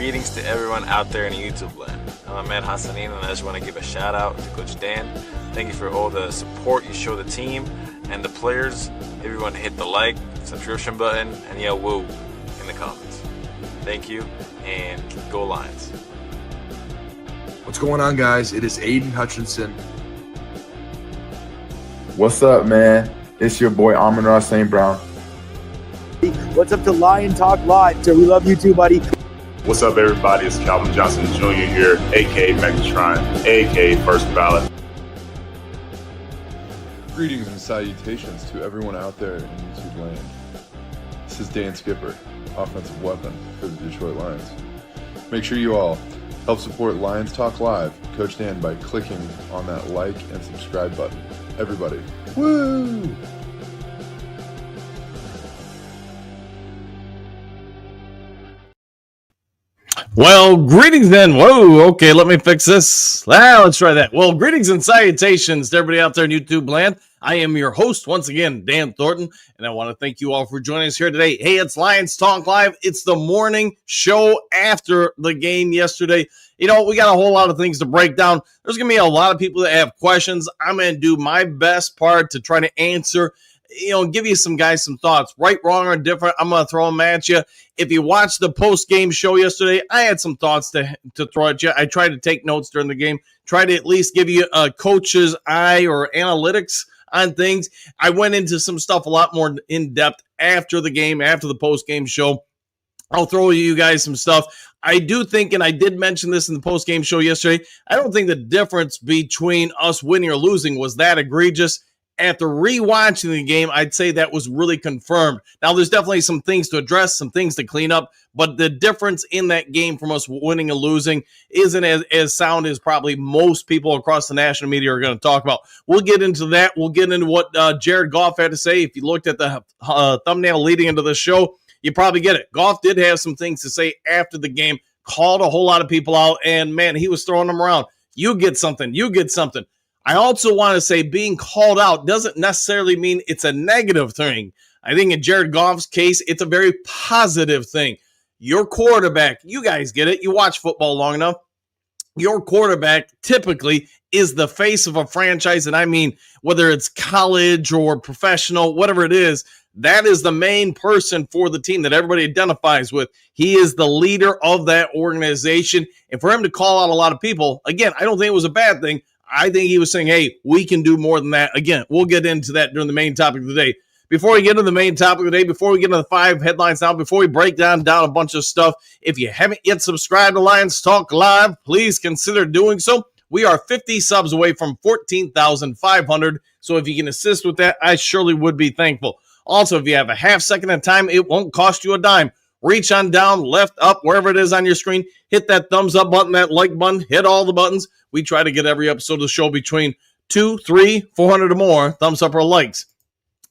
Greetings to everyone out there in YouTube land. I'm Ahmed Hassanin, and I just want to give a shout out to Coach Dan. Thank you for all the support you show the team and the players. Everyone hit the like, subscription button, and yell woo in the comments. Thank you, and go Lions. What's going on, guys? It is Aiden Hutchinson. What's up, man? It's your boy Amon-Ra St. Brown. What's up to Lion Talk Live? So we love you too, buddy. What's up, everybody? It's Calvin Johnson Jr. here, a.k.a. Megatron, a.k.a. First Ballot. Greetings and salutations to everyone out there in YouTube land. This is Dan Skipper, offensive weapon for the Detroit Lions. Make sure you all help support Lions Talk Live, Coach Dan, by clicking on that like and subscribe button. Everybody, woo! Well, greetings then. Whoa, okay, let me fix this. Let's try that. Well, greetings and salutations to everybody out there in YouTube land. I am your host, once again, Dan Thornton, and I want to thank you all for joining us here today. Hey, it's Lions Talk Live. It's the morning show after the game yesterday. You know, we got a whole lot of things to break down. There's going to be a lot of people that have questions. I'm going to do my best part to try to answer, give you some guys some thoughts. Right, wrong, or different, I'm going to throw them at you. If you watched the post-game show yesterday, I had some thoughts to throw at you. I tried to take notes during the game, try to at least give you a coach's eye or analytics on things. I went into some stuff a lot more in-depth after the game, after the post-game show. I'll throw you guys some stuff. I do think, and I did mention this in the post-game show yesterday, I don't think the difference between us winning or losing was that egregious. After rewatching the game, I'd say that was really confirmed. Now, there's definitely some things to address, some things to clean up, but the difference in that game from us winning and losing isn't as sound as probably most people across the national media are going to talk about. We'll get into that. We'll get into what Jared Goff had to say. If you looked at the thumbnail leading into the show, you probably get it. Goff did have some things to say after the game, called a whole lot of people out, and, man, he was throwing them around. You get something. You get something. I also want to say being called out doesn't necessarily mean it's a negative thing. I think in Jared Goff's case, it's a very positive thing. Your quarterback, you guys get it. You watch football long enough. Your quarterback typically is the face of a franchise, and I mean whether it's college or professional, whatever it is, that is the main person for the team that everybody identifies with. He is the leader of that organization, and for him to call out a lot of people, again, I don't think it was a bad thing. I think he was saying, hey, we can do more than that. Again, we'll get into that during the main topic of the day. Before we get into the main topic of the day, before we get into the 5 headlines now, before we break down a bunch of stuff, if you haven't yet subscribed to Lions Talk Live, please consider doing so. We are 50 subs away from 14,500, so if you can assist with that, I surely would be thankful. Also, if you have a half second of time, it won't cost you a dime. Reach on down, left, up, wherever it is on your screen. Hit that thumbs up button, that like button. Hit all the buttons. We try to get every episode of the show between 2, 3, 400 or more thumbs up or likes.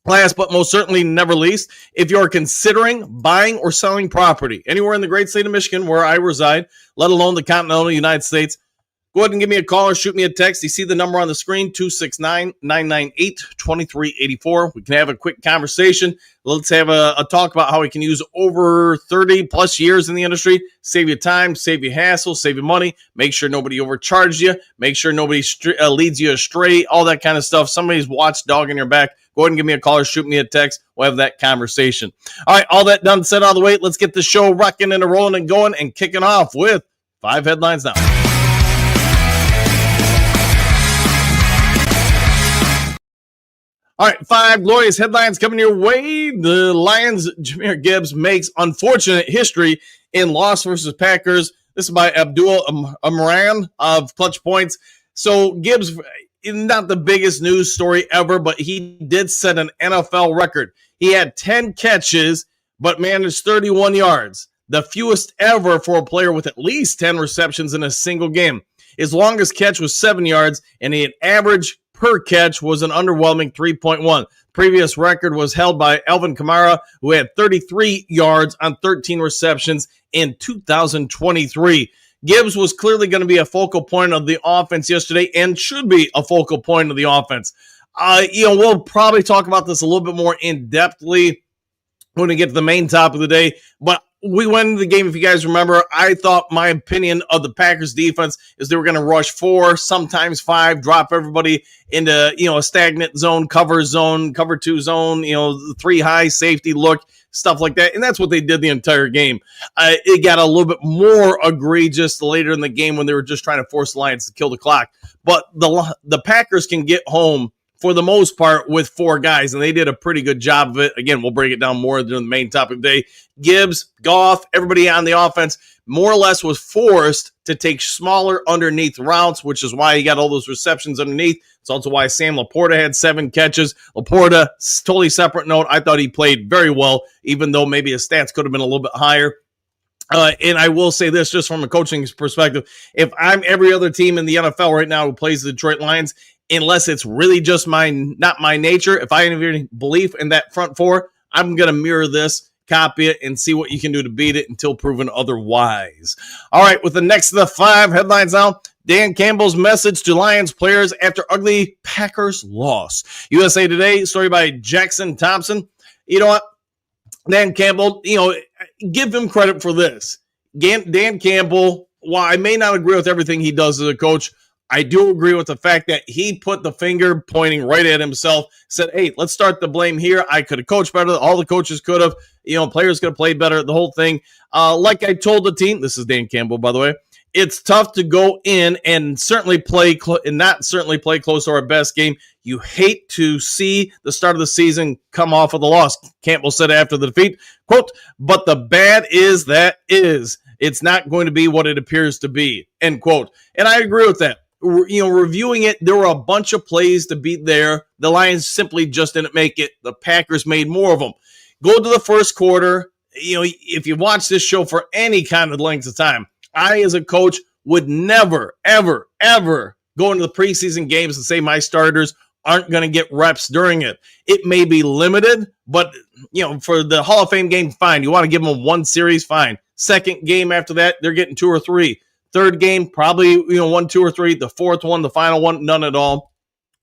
Last but most certainly never least, if you're considering buying or selling property anywhere in the great state of Michigan where I reside, let alone the continental United States, go ahead and give me a call or shoot me a text. You see the number on the screen, 269-998-2384. We can have a quick conversation. Let's have a talk about how we can use over 30 plus years in the industry, save you time, save you hassle, save you money, make sure nobody overcharges you, make sure nobody leads you astray, all that kind of stuff. Somebody's watchdog in your back. Go ahead and give me a call or shoot me a text. We'll have that conversation. All right, all that done, said, out of the way. Let's get the show rocking and rolling and going and kicking off with 5 headlines now. All right, 5 glorious headlines coming your way. The Lions' Jahmyr Gibbs makes unfortunate history in loss versus Packers. This is by Abdul Amran of Clutch Points. So Gibbs, not the biggest news story ever, but he did set an NFL record. He had 10 catches, but managed 31 yards, the fewest ever for a player with at least 10 receptions in a single game. His longest catch was 7 yards, and he had average per catch was an underwhelming 3.1. Previous record was held by Alvin Kamara, who had 33 yards on 13 receptions in 2023. Gibbs was clearly going to be a focal point of the offense yesterday and should be a focal point of the offense. We'll probably talk about this a little bit more in-depthly when we get to the main topic of the day, but we went into the game, if you guys remember, I thought my opinion of the Packers defense is they were going to rush 4, sometimes 5, drop everybody into, a stagnant zone, cover 2 zone, the 3 high safety look, stuff like that. And that's what they did the entire game. It got a little bit more egregious later in the game when they were just trying to force the Lions to kill the clock. But the Packers can get home for the most part with 4 guys, and they did a pretty good job of it. Again, we'll break it down more during the main topic of the day. Gibbs, Goff, everybody on the offense more or less was forced to take smaller underneath routes, which is why he got all those receptions underneath. It's also why Sam Laporta had 7 catches. Laporta, totally separate note, I thought he played very well, even though maybe his stats could have been a little bit higher. And I will say this, just from a coaching perspective, if I'm every other team in the NFL right now who plays the Detroit Lions, unless it's really just not my nature, if I have any belief in that front 4, I'm going to mirror this, copy it, and see what you can do to beat it until proven otherwise. All right, with the next of the 5 headlines now, Dan Campbell's message to Lions players after ugly Packers loss. USA Today, story by Jackson Thompson. You know what? Dan Campbell, give him credit for this. Dan Campbell, while I may not agree with everything he does as a coach, I do agree with the fact that he put the finger pointing right at himself, said, hey, let's start the blame here. I could have coached better. All the coaches could have. Players could have played better, the whole thing. Like I told the team, this is Dan Campbell, by the way, it's tough to go in and certainly play not close to our best game. You hate to see the start of the season come off of the loss. Campbell said after the defeat, quote, but the bad is that is. It's not going to be what it appears to be, end quote. And I agree with that. Reviewing it, there were a bunch of plays to beat there. The Lions simply just didn't make it. The Packers made more of them. Go to the first quarter. If you watch this show for any kind of length of time, I, as a coach, would never, ever, ever go into the preseason games and say my starters aren't going to get reps during it. It may be limited, but, for the Hall of Fame game, fine. You want to give them 1 series, fine. Second game after that, they're getting 2 or 3. Third game, probably 1, 2, or 3. The fourth one, the final one, none at all,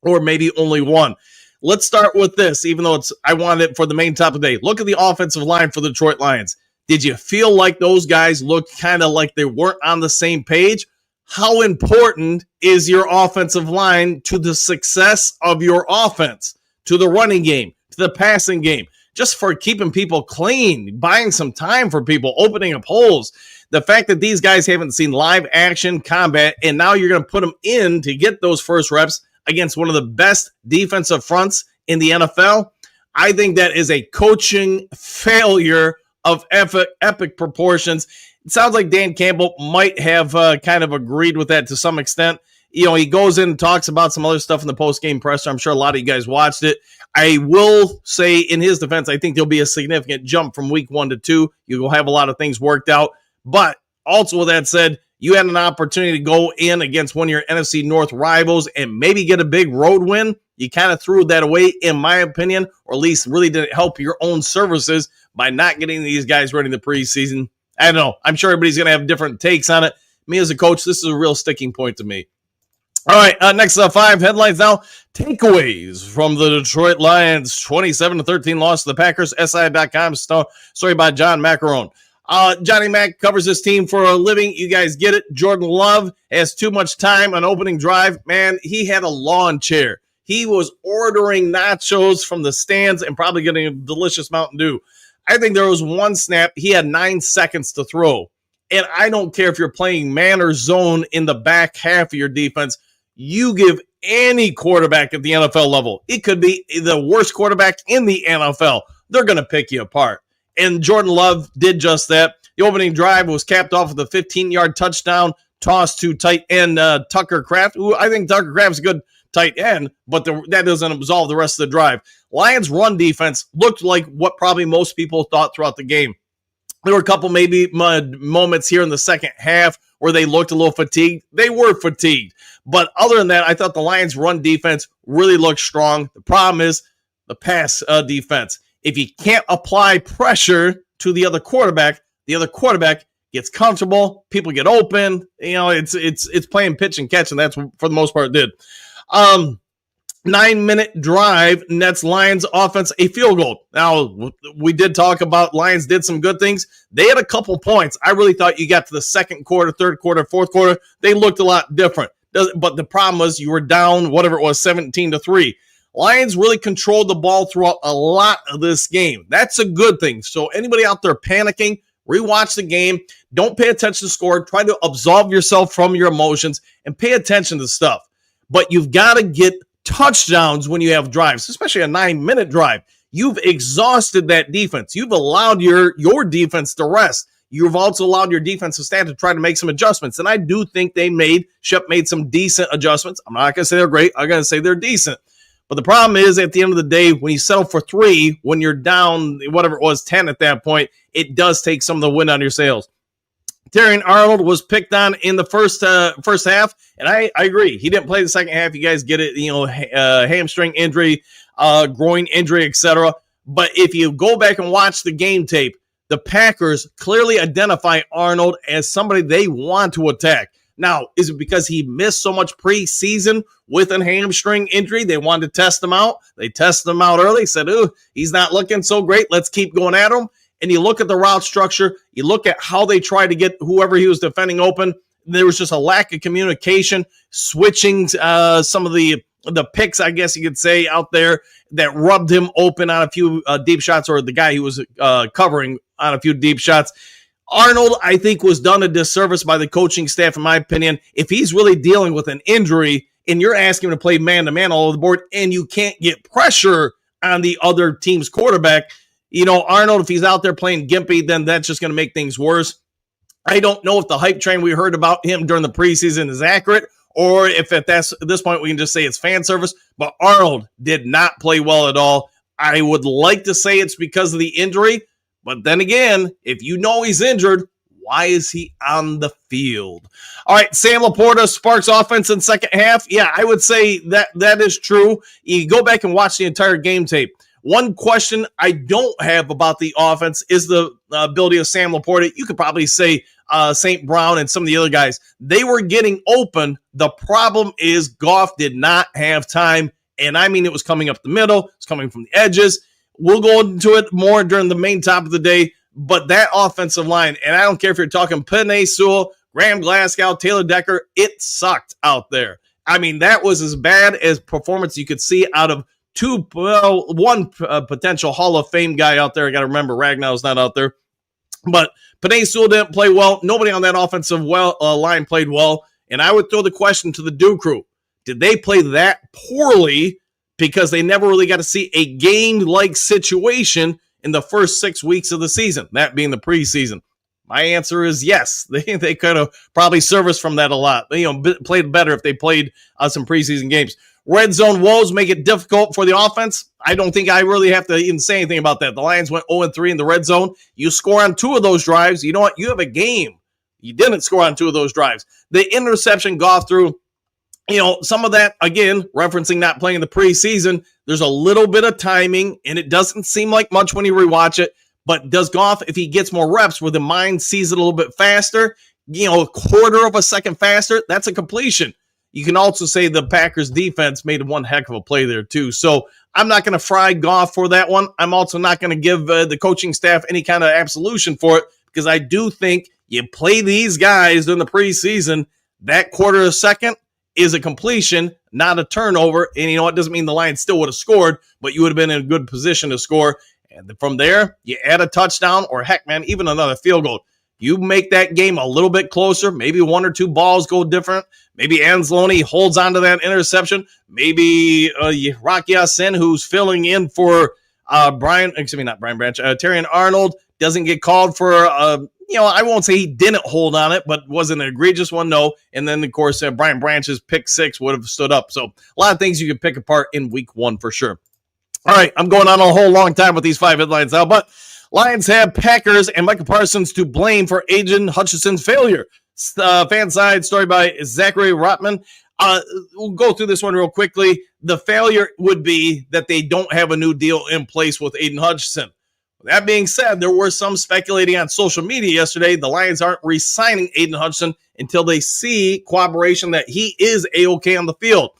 or maybe only 1. Let's start with this, even though I wanted it for the main topic today. Look at the offensive line for the Detroit Lions. Did you feel like those guys looked kind of like they weren't on the same page? How important is your offensive line to the success of your offense, to the running game, to the passing game, just for keeping people clean, buying some time for people, opening up holes? The fact that these guys haven't seen live action combat, and now you're going to put them in to get those first reps against one of the best defensive fronts in the NFL, I think that is a coaching failure of epic proportions. It sounds like Dan Campbell might have kind of agreed with that to some extent. He goes in and talks about some other stuff in the post-game presser. I'm sure a lot of you guys watched it. I will say, in his defense, I think there'll be a significant jump from week 1 to 2. You'll have a lot of things worked out. But also with that said, you had an opportunity to go in against one of your NFC North rivals and maybe get a big road win. You kind of threw that away, in my opinion, or at least really didn't help your own services by not getting these guys ready in the preseason. I don't know. I'm sure everybody's going to have different takes on it. Me as a coach, this is a real sticking point to me. All right, next 5 headlines now. Takeaways from the Detroit Lions 27-13 loss to the Packers. SI.com story by John Macarone. Johnny Mac covers this team for a living. You guys get it. Jordan Love has too much time on opening drive. Man, he had a lawn chair. He was ordering nachos from the stands and probably getting a delicious Mountain Dew. I think there was one snap. He had 9 seconds to throw. And I don't care if you're playing man or zone in the back half of your defense. You give any quarterback at the NFL level, it could be the worst quarterback in the NFL, they're going to pick you apart. And Jordan Love did just that. The opening drive was capped off with a 15-yard touchdown toss to tight end Tucker Kraft, who I think Tucker Kraft's a good tight end, but that doesn't absolve the rest of the drive. Lions' run defense looked like what probably most people thought throughout the game. There were a couple maybe moments here in the second half where they looked a little fatigued. They were fatigued. But other than that, I thought the Lions' run defense really looked strong. The problem is the pass defense. If you can't apply pressure to the other quarterback gets comfortable. People get open. It's playing pitch and catch, and that's for the most part it did. 9-minute drive nets Lions offense a field goal. Now, we did talk about Lions did some good things. They had a couple points. I really thought you got to the second quarter, third quarter, fourth quarter. They looked a lot different. But the problem was you were down, whatever it was, 17-3. Lions really controlled the ball throughout a lot of this game. That's a good thing. So anybody out there panicking, rewatch the game. Don't pay attention to the score. Try to absolve yourself from your emotions and pay attention to stuff. But you've got to get touchdowns when you have drives, especially a 9-minute drive. You've exhausted that defense. You've allowed your defense to rest. You've also allowed your defensive staff to try to make some adjustments. And I do think Shep made some decent adjustments. I'm not going to say they're great. I'm going to say they're decent. But the problem is, at the end of the day, when you settle for 3, when you're down, whatever it was, 10 at that point, it does take some of the wind out of your sails. Terrion Arnold was picked on in the first half, and I agree. He didn't play the second half. You guys get it, hamstring injury, groin injury, etc. But if you go back and watch the game tape, the Packers clearly identify Arnold as somebody they want to attack. Now, is it because he missed so much preseason with a hamstring injury? They wanted to test him out. They tested him out early, said, ooh, he's not looking so great. Let's keep going at him. And you look at the route structure, you look at how they tried to get whoever he was defending open. There was just a lack of communication, switching some of the picks, I guess you could say, out there that rubbed him open on a few deep shots, or the guy he was covering on a few deep shots. Arnold, I think, was done a disservice by the coaching staff, in my opinion. If he's really dealing with an injury and you're asking him to play man-to-man all over the board and you can't get pressure on the other team's quarterback, Arnold, if he's out there playing gimpy, then that's just going to make things worse. I don't know if the hype train we heard about him during the preseason is accurate, or if at this point we can just say it's fan service. But Arnold did not play well at all. I would like to say it's because of the injury, but then again, if you know he's injured, why is he on the field? All right, Sam Laporta sparks offense in second half. Yeah, I would say that is true. You go back and watch the entire game tape. One question I don't have about the offense is the ability of Sam Laporta. You could probably say St. Brown and some of the other guys. They were getting open. The problem is Goff did not have time, and I mean it was coming up the middle. It's coming from the edges. We'll go into it more during the main top of the day, but that offensive line, and I don't care if you're talking Penei Sewell, Graham Glasgow, Taylor Decker, it sucked out there. I mean, that was as bad as performance you could see out of one potential Hall of Fame guy out there. I got to remember Ragnow's not out there. But Penei Sewell didn't play well. Nobody on that offensive line played well. And I would throw the question to the Dew crew. Did they play that poorly because they never really got to see a game-like situation in the first 6 weeks of the season, that being the preseason? My answer is yes. They could have probably serviced from that a lot. Played better if they played some preseason games. Red zone woes make it difficult for the offense. I don't think I really have to even say anything about that. The Lions went 0-3 in the red zone. You score on 2 of those drives. You know what? You have a game. You didn't score on 2 of those drives. The interception Goff threw, some of that, again, referencing not playing the preseason, there's a little bit of timing, and it doesn't seem like much when you rewatch it. But does Goff, if he gets more reps where the mind sees it a little bit faster, a quarter of a second faster, that's a completion. You can also say the Packers defense made one heck of a play there too. So I'm not going to fry Goff for that one. I'm also not going to give the coaching staff any kind of absolution for it, because I do think you play these guys during the preseason, that quarter of a second is a completion, not a turnover. And it doesn't mean the Lions still would have scored, but you would have been in a good position to score. And from there, you add a touchdown, or heck, man, even another field goal. You make that game a little bit closer. Maybe 1 or 2 balls go different. Maybe Anzalone holds on to that interception. Maybe Rocky Ya-Sin, who's filling in for Terrion Arnold, doesn't get called for, I won't say he didn't hold on it, but was an egregious one, no. And then, of course, Brian Branch's pick 6 would have stood up. So a lot of things you can pick apart in week 1 for sure. All right, I'm going on a whole long time with these 5 headlines now, but Lions have Packers and Micah Parsons to blame for Aiden Hutchinson's failure. Fan side story by Zachary Rotman. We'll go through this one real quickly. The failure would be that they don't have a new deal in place with Aiden Hutchinson. That being said, there were some speculating on social media yesterday. The Lions aren't re-signing Aiden Hutchinson until they see corroboration that he is A-OK on the field.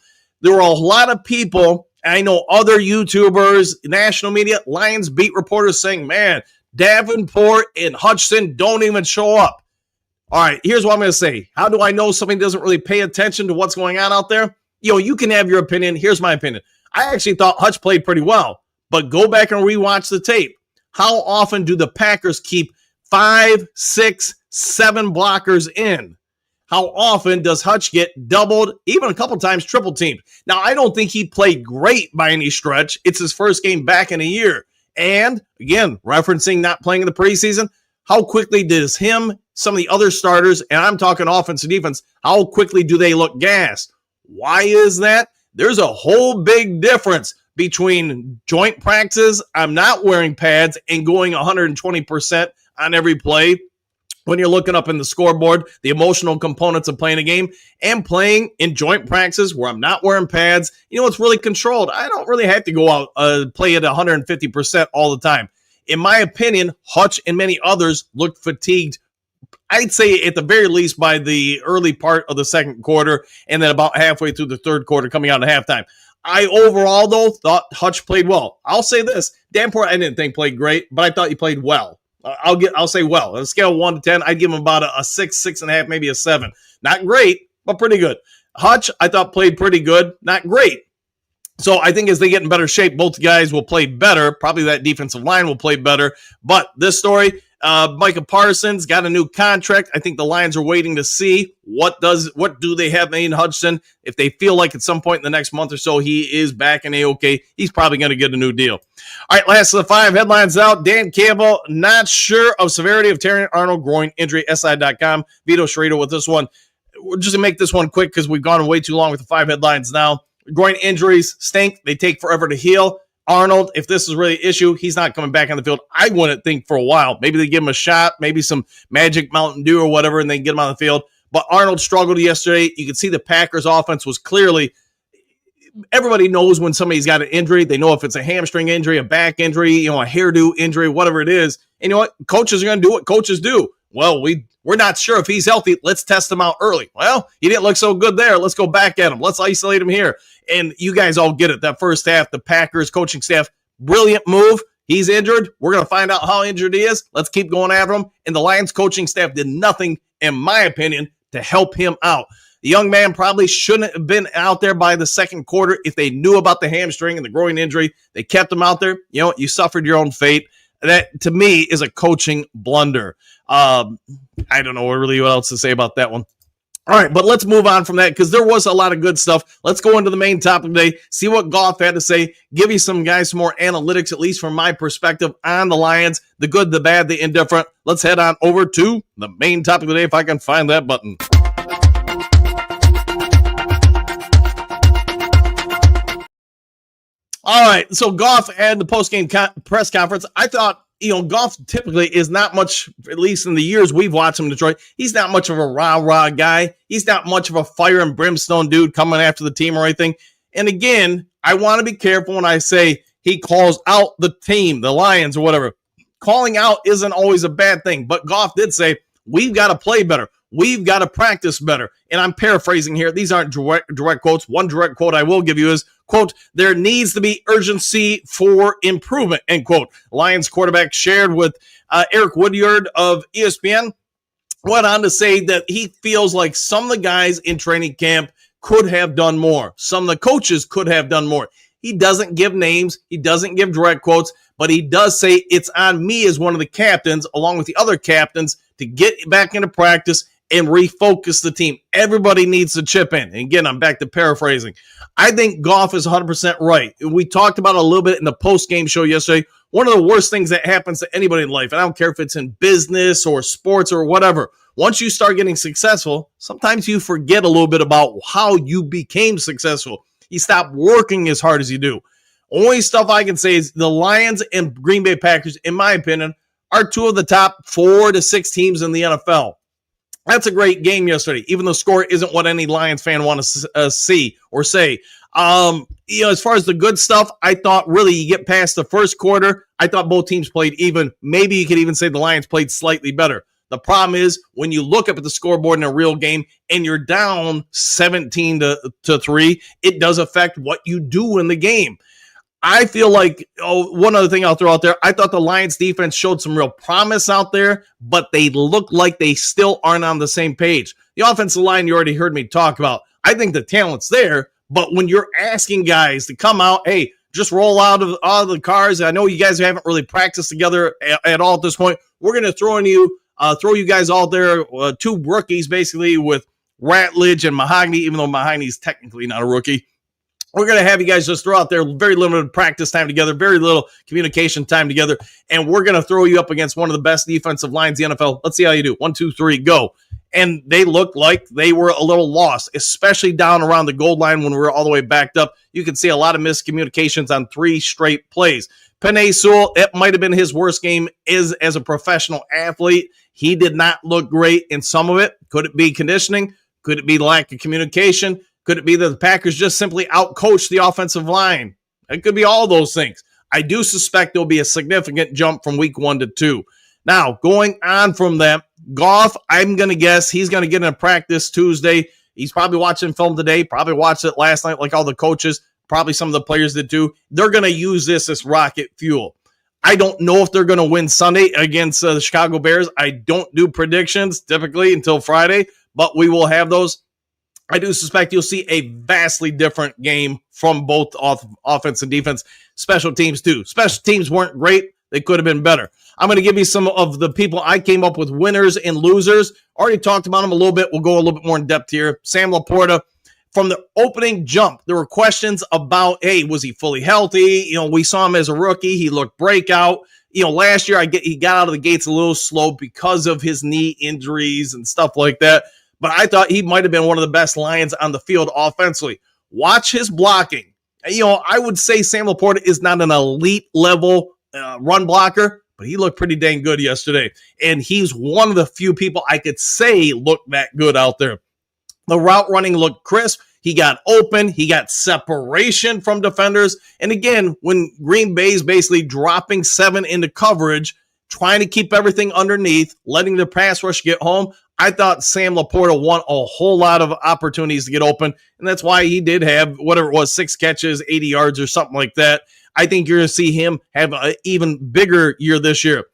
there were a lot of people, I know other YouTubers, national media, Lions beat reporters saying, man, Davenport and Hutchinson don't even show up. All right, here's what I'm going to say. How do I know somebody doesn't really pay attention to what's going on out there? You can have your opinion. Here's my opinion. I actually thought Hutch played pretty well, but go back and rewatch the tape. How often do the Packers keep 5, 6, 7 blockers in? How often does Hutch get doubled, even a couple times triple teamed? Now, I don't think he played great by any stretch. It's his first game back in a year. And, again, referencing not playing in the preseason, how quickly does him, some of the other starters, and I'm talking offense and defense, how quickly do they look gassed? Why is that? There's a whole big difference between joint practices, I'm not wearing pads, and going 120% on every play when you're looking up in the scoreboard, the emotional components of playing a game, and playing in joint practices where I'm not wearing pads. It's really controlled. I don't really have to go out play at 150% all the time. In my opinion, Hutch and many others looked fatigued, I'd say at the very least by the early part of the second quarter, and then about halfway through the third quarter coming out at halftime. I overall, though, thought Hutch played well. I'll say this. Davenport, I didn't think played great, but I thought he played well. I'll say well. On a scale of 1 to 10, I'd give him about a 6, 6.5, maybe a 7. Not great, but pretty good. Hutch, I thought played pretty good. Not great. So I think as they get in better shape, both guys will play better. Probably that defensive line will play better. But this story, Micah Parsons got a new contract. I think the Lions are waiting to see what do they have in Hudson. If they feel like at some point in the next month or so he is back in A-OK, he's probably going to get a new deal. All right, last of the 5 headlines out. Dan Campbell, not sure of severity of Terry Arnold groin injury, SI.com. Vito Schrader with this one. We're just going to make this one quick because we've gone way too long with the 5 headlines now. Groin injuries stink. They take forever to heal. Arnold, if this is really an issue, he's not coming back on the field. I wouldn't think for a while. Maybe they give him a shot, maybe some Magic Mountain Dew or whatever, and they can get him on the field. But Arnold struggled yesterday. You can see the Packers offense was clearly, everybody knows when somebody's got an injury. They know if it's a hamstring injury, a back injury, a hairdo injury, whatever it is. And you know what? Coaches are going to do what coaches do. Well, we're not sure if he's healthy. Let's test him out early. Well, he didn't look so good there. Let's go back at him. Let's isolate him here. And you guys all get it. That first half, the Packers coaching staff, brilliant move. He's injured. We're going to find out how injured he is. Let's keep going after him. And the Lions coaching staff did nothing, in my opinion, to help him out. The young man probably shouldn't have been out there by the second quarter if they knew about the hamstring and the groin injury. They kept him out there. You suffered your own fate. That, to me, is a coaching blunder. I don't know really what else to say about that one. All right, but let's move on from that because there was a lot of good stuff. Let's go into the main topic today, see what Goff had to say, give you some more analytics, at least from my perspective, on the Lions, the good, the bad, the indifferent. Let's head on over to the main topic today if I can find that button. All right, so Goff had the post-game press conference. I thought, Goff typically is not much, at least in the years we've watched him in Detroit, he's not much of a rah-rah guy. He's not much of a fire and brimstone dude coming after the team or anything. And again, I want to be careful when I say he calls out the team, the Lions or whatever. Calling out isn't always a bad thing, but Goff did say, we've got to play better. We've got to practice better. And I'm paraphrasing here. These aren't direct quotes. One direct quote I will give you is, quote, there needs to be urgency for improvement, end quote. Lions quarterback shared with Eric Woodyard of ESPN went on to say that he feels like some of the guys in training camp could have done more. Some of the coaches could have done more. He doesn't give names. He doesn't give direct quotes, but he does say it's on me as one of the captains, along with the other captains, to get back into practice and refocus the team. Everybody needs to chip in. And again, I'm back to paraphrasing. I think Goff is 100% right. We talked about it a little bit in the post-game show yesterday. One of the worst things that happens to anybody in life, and I don't care if it's in business or sports or whatever, once you start getting successful, sometimes you forget a little bit about how you became successful. You stop working as hard as you do. Only stuff I can say is the Lions and Green Bay Packers, in my opinion, are two of the top 4 to 6 teams in the NFL. That's a great game yesterday, even though the score isn't what any Lions fan want to see or say. As far as the good stuff, I thought really you get past the first quarter, I thought both teams played even. Maybe you could even say the Lions played slightly better. The problem is when you look up at the scoreboard in a real game and you're down 17 to 3, it does affect what you do in the game. I feel like, one other thing I'll throw out there, I thought the Lions defense showed some real promise out there, but they look like they still aren't on the same page. The offensive line, you already heard me talk about. I think the talent's there, but when you're asking guys to come out, hey, just roll out of the cars. I know you guys haven't really practiced together at all at this point. We're going to throw you guys out there, 2 rookies basically with Ratledge and Mahogany, even though Mahogany's technically not a rookie. We're going to have you guys just throw out there very limited practice time together, very little communication time together, and we're going to throw you up against one of the best defensive lines in the NFL. Let's see how you do. 1, 2, 3, go. And they looked like they were a little lost, especially down around the goal line when we were all the way backed up. You can see a lot of miscommunications on 3 straight plays. Penei Sewell, it might have been his worst game as a professional athlete. He did not look great in some of it. Could it be conditioning? Could it be lack of communication? Could it be that the Packers just simply outcoached the offensive line? It could be all those things. I do suspect there'll be a significant jump from week 1 to 2. Now, going on from that, Goff, I'm going to guess he's going to get in practice Tuesday. He's probably watching film today, probably watched it last night like all the coaches, probably some of the players did too. They're going to use this as rocket fuel. I don't know if they're going to win Sunday against the Chicago Bears. I don't do predictions typically until Friday, but we will have those. I do suspect you'll see a vastly different game from both offense and defense. Special teams, too. Special teams weren't great. They could have been better. I'm going to give you some of the people I came up with, winners and losers. Already talked about them a little bit. We'll go a little bit more in depth here. Sam Laporta, from the opening jump, there were questions about, hey, was he fully healthy? We saw him as a rookie. He looked breakout. Last year he got out of the gates a little slow because of his knee injuries and stuff like that. But I thought he might have been one of the best Lions on the field offensively. Watch his blocking. I would say Sam Laporta is not an elite level run blocker, but he looked pretty dang good yesterday. And he's one of the few people I could say look that good out there. The route running looked crisp. He got open. He got separation from defenders. And again, when Green Bay's basically dropping 7 into coverage, trying to keep everything underneath, letting the pass rush get home, I thought Sam Laporta won a whole lot of opportunities to get open, and that's why he did have, whatever it was, 6 catches, 80 yards or something like that. I think you're going to see him have an even bigger year this year.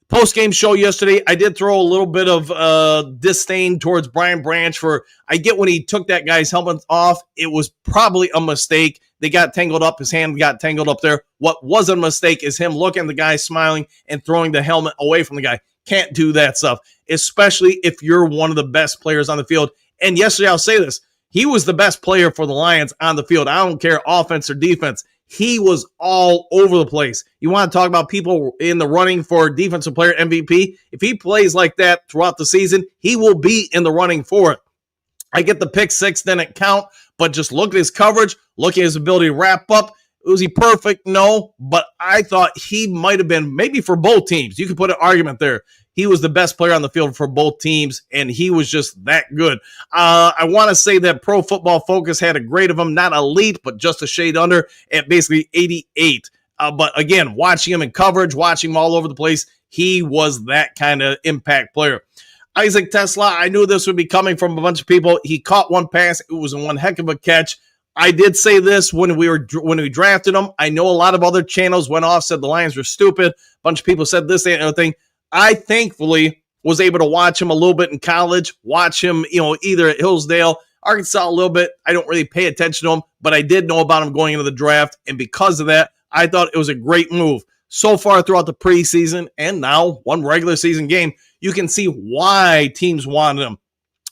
Post-game show yesterday, I did throw a little bit of disdain towards Brian Branch for, I get when he took that guy's helmet off, it was probably a mistake. They got tangled up. His hand got tangled up there. What was a mistake is him looking at the guy, smiling, and throwing the helmet away from the guy. Can't do that stuff, especially if you're one of the best players on the field. And yesterday, I'll say this, he was the best player for the Lions on the field. I don't care offense or defense. He was all over the place. You want to talk about people in the running for defensive player MVP? If he plays like that throughout the season, he will be in the running for it. I get the pick 6 didn't count, but just look at his coverage, look at his ability to wrap up. Was he perfect? No, but I thought he might have been, maybe for both teams. You could put an argument there. He was the best player on the field for both teams, and he was just that good. I want to say that Pro Football Focus had a grade of him, not elite, but just a shade under at basically 88. But again, watching him in coverage, watching him all over the place, he was that kind of impact player. Isaac Tesla, I knew this would be coming from a bunch of people. He caught one pass. It was one heck of a catch. I did say this when we drafted him. I know a lot of other channels went off, said the Lions were stupid. A bunch of people said this, that, and other thing. I thankfully was able to watch him a little bit in college, watch him, either at Hillsdale, Arkansas a little bit. I don't really pay attention to him, but I did know about him going into the draft. And because of that, I thought it was a great move. So far throughout the preseason and now one regular season game, you can see why teams wanted him.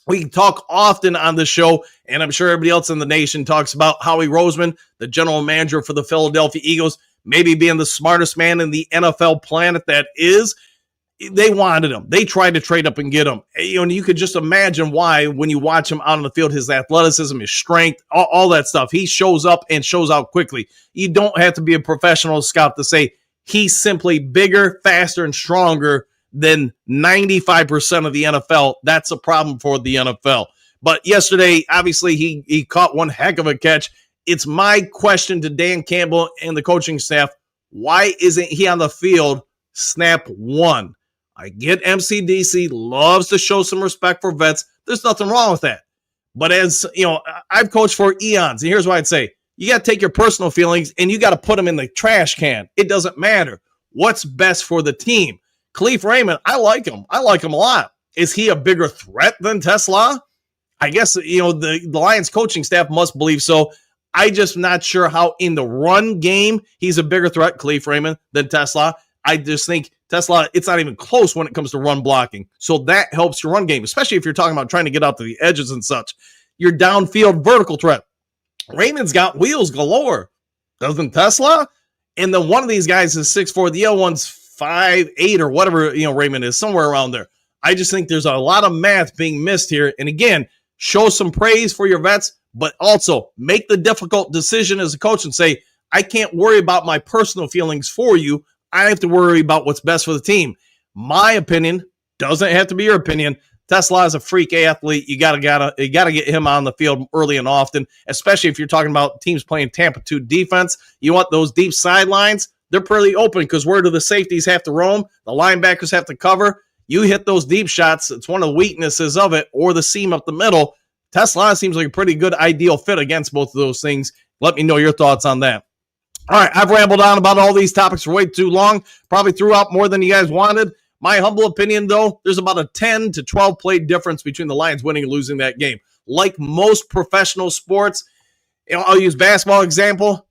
We talk often on the show, and I'm sure everybody else in the nation talks about Howie Roseman, the general manager for the Philadelphia Eagles, maybe being the smartest man in the NFL planet that is. They wanted him. They tried to trade up and get him. And you could just imagine why when you watch him out on the field, his athleticism, his strength, all that stuff. He shows up and shows out quickly. You don't have to be a professional scout to say he's simply bigger, faster, and stronger than 95% of the NFL. That's a problem for the NFL. But yesterday, obviously, he caught one heck of a catch. It's my question to Dan Campbell and the coaching staff, why isn't he on the field snap 1? I get MCDC loves to show some respect for vets. There's nothing wrong with that. But as you know, I've coached for eons, and here's what I'd say. You got to take your personal feelings and you got to put them in the trash can. It doesn't matter. What's best for the team? Khalif Raymond, I like him. I like him a lot. Is he a bigger threat than Tesla? I guess, the Lions coaching staff must believe so. I just not sure how in the run game he's a bigger threat, Khalif Raymond, than Tesla. I just think Tesla, it's not even close when it comes to run blocking. So that helps your run game, especially if you're talking about trying to get out to the edges and such. Your downfield vertical threat. Raymond's got wheels galore, doesn't Tesla? And then one of these guys is 6'4", the other one's 5'8", or whatever, Raymond is, somewhere around there. I just think there's a lot of math being missed here. And again, show some praise for your vets, but also make the difficult decision as a coach and say, I can't worry about my personal feelings for you. I have to worry about what's best for the team. My opinion doesn't have to be your opinion. Tesla is a freak athlete. You gotta get him on the field early and often, especially if you're talking about teams playing Tampa 2 defense. You want those deep sidelines. They're pretty open because where do the safeties have to roam? The linebackers have to cover. You hit those deep shots. It's one of the weaknesses of it, or the seam up the middle. Tesla seems like a pretty good ideal fit against both of those things. Let me know your thoughts on that. All right, I've rambled on about all these topics for way too long. Probably threw out more than you guys wanted. My humble opinion, though, there's about a 10 to 12 play difference between the Lions winning and losing that game. Like most professional sports, I'll use basketball example.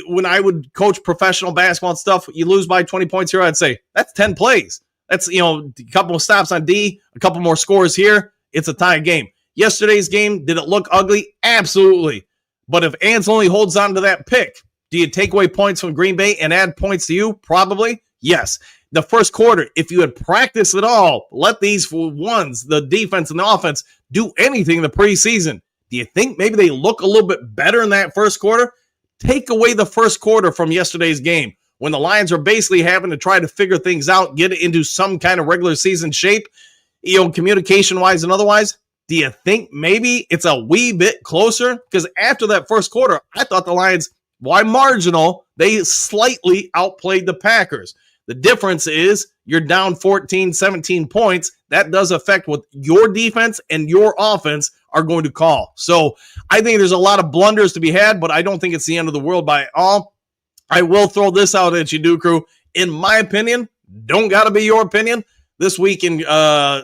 When I would coach professional basketball and stuff, you lose by 20 points here, I'd say that's 10 plays. That's, a couple of stops on D, a couple more scores here. It's a tie game. Yesterday's game, did it look ugly? Absolutely. But if Ants only holds on to that pick, do you take away points from Green Bay and add points to you? Probably. Yes. The first quarter, if you had practiced at all, let these ones, the defense and the offense, do anything in the preseason. Do you think maybe they look a little bit better in that first quarter? Take away the first quarter from yesterday's game when the Lions are basically having to try to figure things out, get it into some kind of regular season shape, communication-wise and otherwise. Do you think maybe it's a wee bit closer? Because after that first quarter, I thought the Lions, why marginal, they slightly outplayed the Packers. The difference is you're down 14, 17 points. That does affect what your defense and your offense are going to call. So I think there's a lot of blunders to be had, but I don't think it's the end of the world by all. I will throw this out at you, Do Crew. In my opinion, don't got to be your opinion. This week in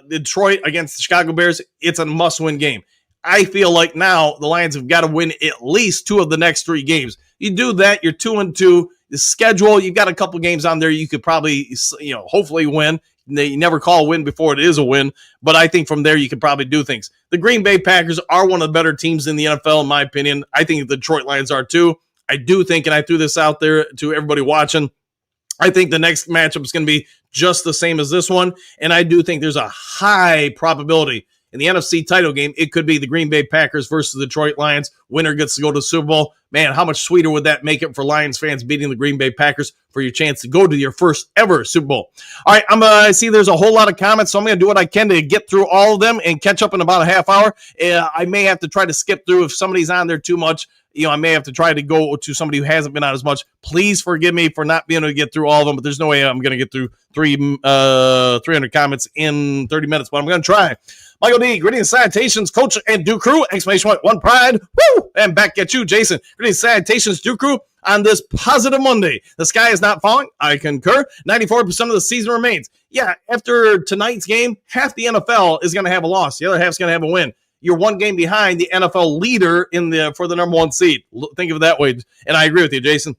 Detroit against the Chicago Bears, it's a must-win game. I feel like now the Lions have got to win at least 2 of the next 3 games. You do that, you're 2-2. The schedule, you've got a couple games on there you could probably, hopefully win. You never call a win before it is a win, but I think from there you could probably do things. The Green Bay Packers are one of the better teams in the NFL, in my opinion. I think the Detroit Lions are too. I do think, and I threw this out there to everybody watching, I think the next matchup is going to be just the same as this one, and I do think there's a high probability in the NFC title game, it could be the Green Bay Packers versus the Detroit Lions. Winner gets to go to the Super Bowl. Man, how much sweeter would that make it for Lions fans beating the Green Bay Packers for your chance to go to your first ever Super Bowl? All right, I see there's a whole lot of comments, so I'm going to do what I can to get through all of them and catch up in about a half hour. I may have to try to skip through if somebody's on there too much. I may have to try to go to somebody who hasn't been on as much. Please forgive me for not being able to get through all of them, but there's no way I'm going to get through 300 comments in 30 minutes, but I'm going to try. Michael D, greetings, salutations, Coach and Do Crew, exclamation point, one pride, woo, and back at you, Jason. Greetings, salutations, Do Crew, on this positive Monday. The sky is not falling, I concur. 94% of the season remains. Yeah, after tonight's game, half the NFL is going to have a loss. The other half is going to have a win. You're one game behind the NFL leader for the number 1 seed. Think of it that way, and I agree with you, Jason.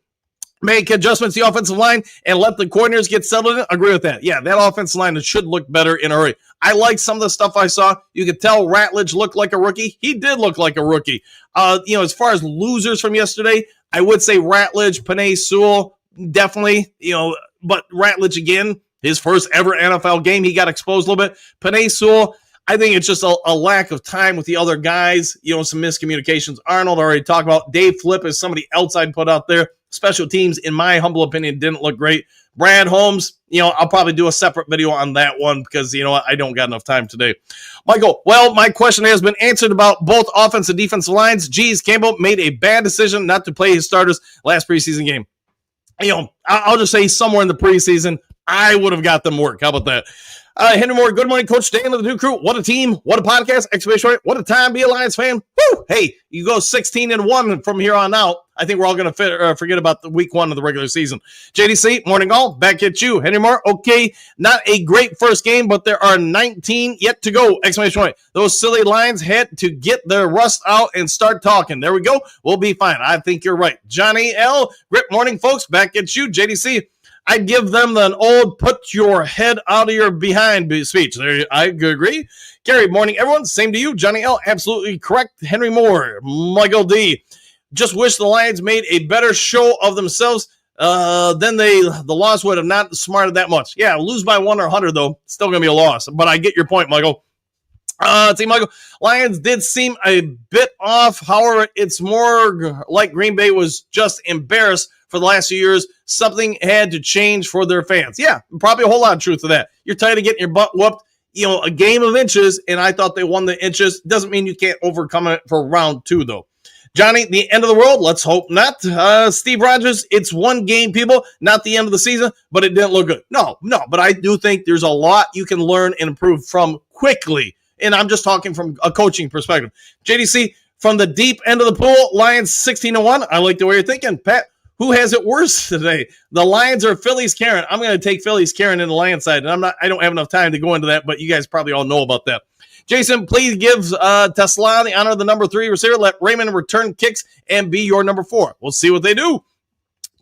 Make adjustments to the offensive line and let the coordinators get settled in. Agree with that. Yeah, that offensive line should look better in a hurry. I like some of the stuff I saw. You could tell Ratledge looked like a rookie. He did look like a rookie. As far as losers from yesterday, I would say Ratledge, Penei Sewell, definitely, but Ratledge again, his first ever NFL game, he got exposed a little bit. Penei Sewell, I think it's just a lack of time with the other guys, some miscommunications. Arnold already talked about. Dave Flip is somebody else I'd put out there. Special teams, in my humble opinion, didn't look great. Brad Holmes, I'll probably do a separate video on that one because, I don't got enough time today. Michael, well, my question has been answered about both offensive and defensive lines. Geez, Campbell made a bad decision not to play his starters last preseason game. I'll just say somewhere in the preseason, I would have got them work. How about that? Henry Moore, good morning, Coach Dan of the New Crew. What a team. What a podcast. Exclamation point. What a time to be a Lions fan. Woo! Hey, you go 16-1 from here on out. I think we're all going to forget about the week 1 of the regular season. JDC, morning all. Back at you. Henry Moore, okay. Not a great first game, but there are 19 yet to go. Exclamation point. Those silly Lions had to get their rust out and start talking. There we go. We'll be fine. I think you're right. Johnny L. Great morning, folks. Back at you. JDC. I'd give them an old put your head out of your behind speech. There, I agree. Gary, morning, everyone. Same to you. Johnny L. Absolutely correct. Henry Moore. Michael D. Just wish the Lions made a better show of themselves. Then the loss would have not smarted that much. Yeah, lose by 1 or 100, though. Still going to be a loss. But I get your point, Michael. See, Michael, Lions did seem a bit off. However, it's more like Green Bay was just embarrassed for the last few years. Something had to change for their fans. Yeah, probably a whole lot of truth to that. You're tired of getting your butt whooped. You know, a game of inches, and I thought they won the inches. Doesn't mean you can't overcome it for round 2, though. Johnny, the end of the world? Let's hope not. Steve Rogers, it's one game, people, not the end of the season, but it didn't look good. No, but I do think there's a lot you can learn and improve from quickly, and I'm just talking from a coaching perspective. JDC, from the deep end of the pool, Lions 16-1. I like the way you're thinking. Pat, who has it worse today? The Lions or Philly's Karen? I'm going to take Philly's Karen in the Lions side, and I don't have enough time to go into that, but you guys probably all know about that. Jason, please give Tesla the honor of the number 3 receiver. Let Raymond return kicks and be your number 4. We'll see what they do.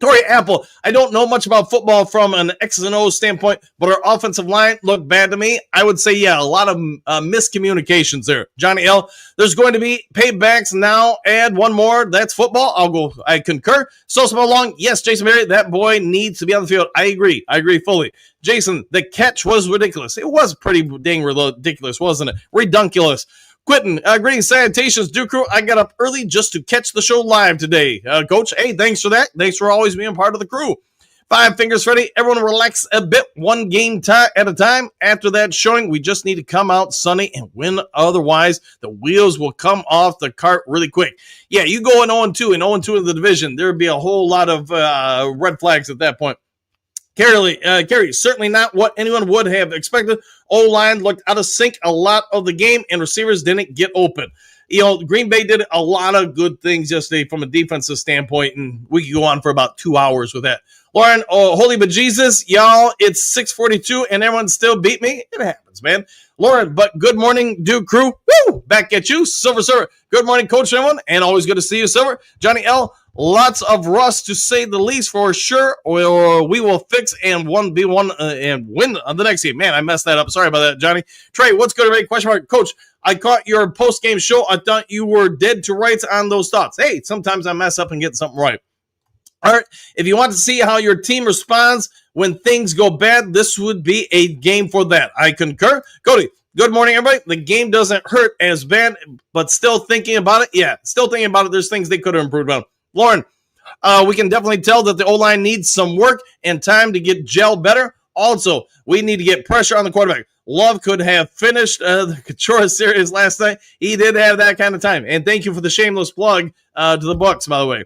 Torrey Apple, I don't know much about football from an X and O standpoint, but our offensive line looked bad to me. I would say, yeah, a lot of miscommunications there. Johnny L, there's going to be paybacks now. Add one more. That's football. I concur. Sosa Long, yes, Jason Berry, that boy needs to be on the field. I agree fully. Jason, the catch was ridiculous. It was pretty dang ridiculous, wasn't it? Redunculous. Quentin, greetings, salutations, Duke Crew. I got up early just to catch the show live today. Coach, hey, thanks for that. Thanks for always being part of the crew. 5 fingers, Freddie. Everyone relax a bit, one game at a time. After that showing, we just need to come out sunny and win. Otherwise, the wheels will come off the cart really quick. Yeah, you go in 0-2 and 0-2 in the division. There would be a whole lot of red flags at that point. Kerry, certainly not what anyone would have expected. O-line looked out of sync a lot of the game, and receivers didn't get open. You know, Green Bay did a lot of good things yesterday from a defensive standpoint, and we could go on for about 2 hours with that. Lauren, holy bejesus, y'all, it's 6:42, and everyone still beat me. It happens, man. Lauren, but good morning, Duke Crew. Woo! Back at you, Silver. Good morning, Coach, everyone, and always good to see you, Silver. Johnny L., lots of rust to say the least for sure. Or we will fix and and win on the next game. Man, I messed that up. Sorry about that, Johnny. Trey, what's good? Right? Question mark. Coach, I caught your post-game show. I thought you were dead to rights on those thoughts. Hey, sometimes I mess up and get something right. All right. If you want to see how your team responds when things go bad, this would be a game for that. I concur. Cody, good morning, everybody. The game doesn't hurt as bad, but still thinking about it. Yeah, still thinking about it. There's things they could have improved on. Lauren, we can definitely tell that the O-line needs some work and time to get gel better. Also, we need to get pressure on the quarterback. Love could have finished the Kachora series last night. He did have that kind of time. And thank you for the shameless plug to the Bucs, by the way.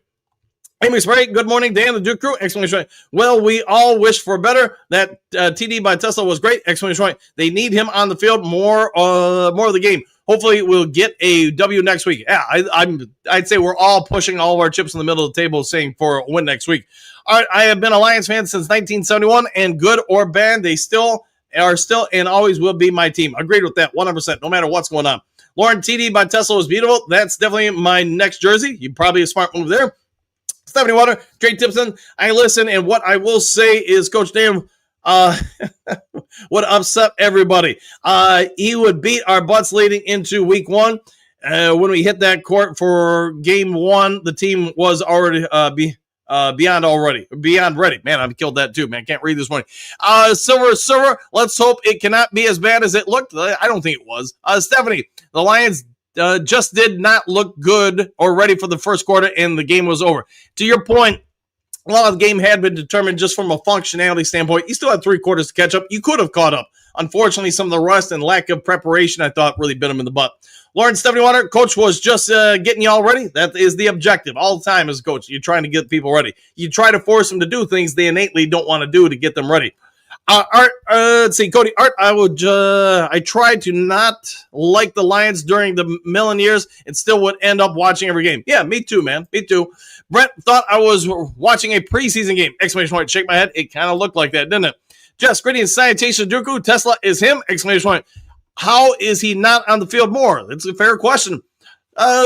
Amy Spray, good morning, Dan, the Duke Crew, exclamation point. Well, we all wish for better. That TD by Tesla was great, exclamation point. They need him on the field more of the game. Hopefully, we'll get a W next week. Yeah, I'd say we're all pushing all of our chips in the middle of the table, saying for a win next week. All right, I have been a Lions fan since 1971, and good or bad, they still are and always will be my team. Agreed with that 100%, no matter what's going on. Lauren, TD by Tesla was beautiful. That's definitely my next jersey. You probably a smart move there. Stephanie Water, Trey Tipson, I listen, and what I will say is Coach Dan would upset everybody. He would beat our butts leading into week 1. When we hit that court for game 1, the team was already beyond ready. Man, I've killed that too, man. Can't read this morning. Silver, let's hope it cannot be as bad as it looked. I don't think it was. Stephanie, the Lions just did not look good or ready for the first quarter, and the game was over. To your point, a lot of the game had been determined just from a functionality standpoint. You still had 3 quarters to catch up. You could have caught up. Unfortunately, some of the rust and lack of preparation, I thought, really bit him in the butt. Lauren, Stephanie Water, Coach was just getting you all ready. That is the objective all the time as a coach. You're trying to get people ready. You try to force them to do things they innately don't want to do to get them ready. Art, let's see, Cody. Art, I tried to not like the Lions during the million years and still would end up watching every game. Yeah, me too, man. Me too. Brent thought I was watching a preseason game. Exclamation point. Shake my head. It kind of looked like that, didn't it? Just greetings, salutation, Durku. Tesla is him. Exclamation point. How is he not on the field more? That's a fair question.